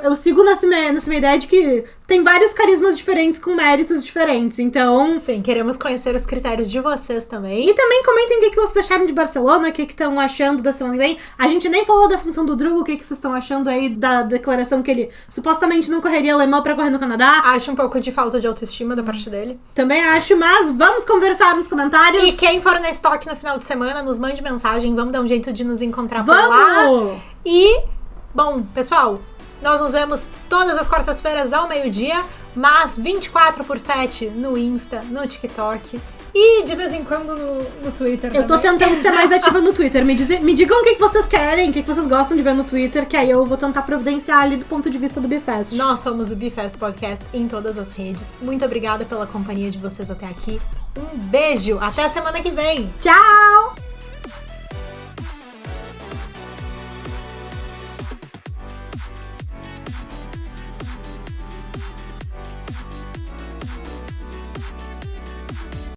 S2: eu sigo nessa minha ideia de que tem vários carismas diferentes com méritos diferentes, então...
S1: Sim, queremos conhecer os critérios de vocês também.
S2: E também comentem o que vocês acharam de Barcelona, o que estão achando da semana que vem. A gente nem falou da função do Drugo, o que vocês estão achando aí da declaração que ele supostamente não correria alemão pra correr no Canadá.
S1: Acho um pouco de falta de autoestima da parte dele.
S2: Também acho, mas vamos conversar nos comentários.
S1: E quem for na estoque no final de semana, nos mande mensagem, vamos dar um jeito de nos encontrar por
S2: Vamos!
S1: lá. E... Bom, pessoal, nós nos vemos todas as quartas-feiras ao meio-dia, mas 24/7 no Insta, no TikTok e de vez em quando no Twitter.
S2: Eu tô tentando ser mais ativa no Twitter. Me digam o que vocês querem, o que vocês gostam de ver no Twitter, que aí eu vou tentar providenciar ali do ponto de vista do Bifest.
S1: Nós somos o Bifest Podcast em todas as redes. Muito obrigada pela companhia de vocês até aqui. Um beijo, até a semana que vem.
S2: Tchau!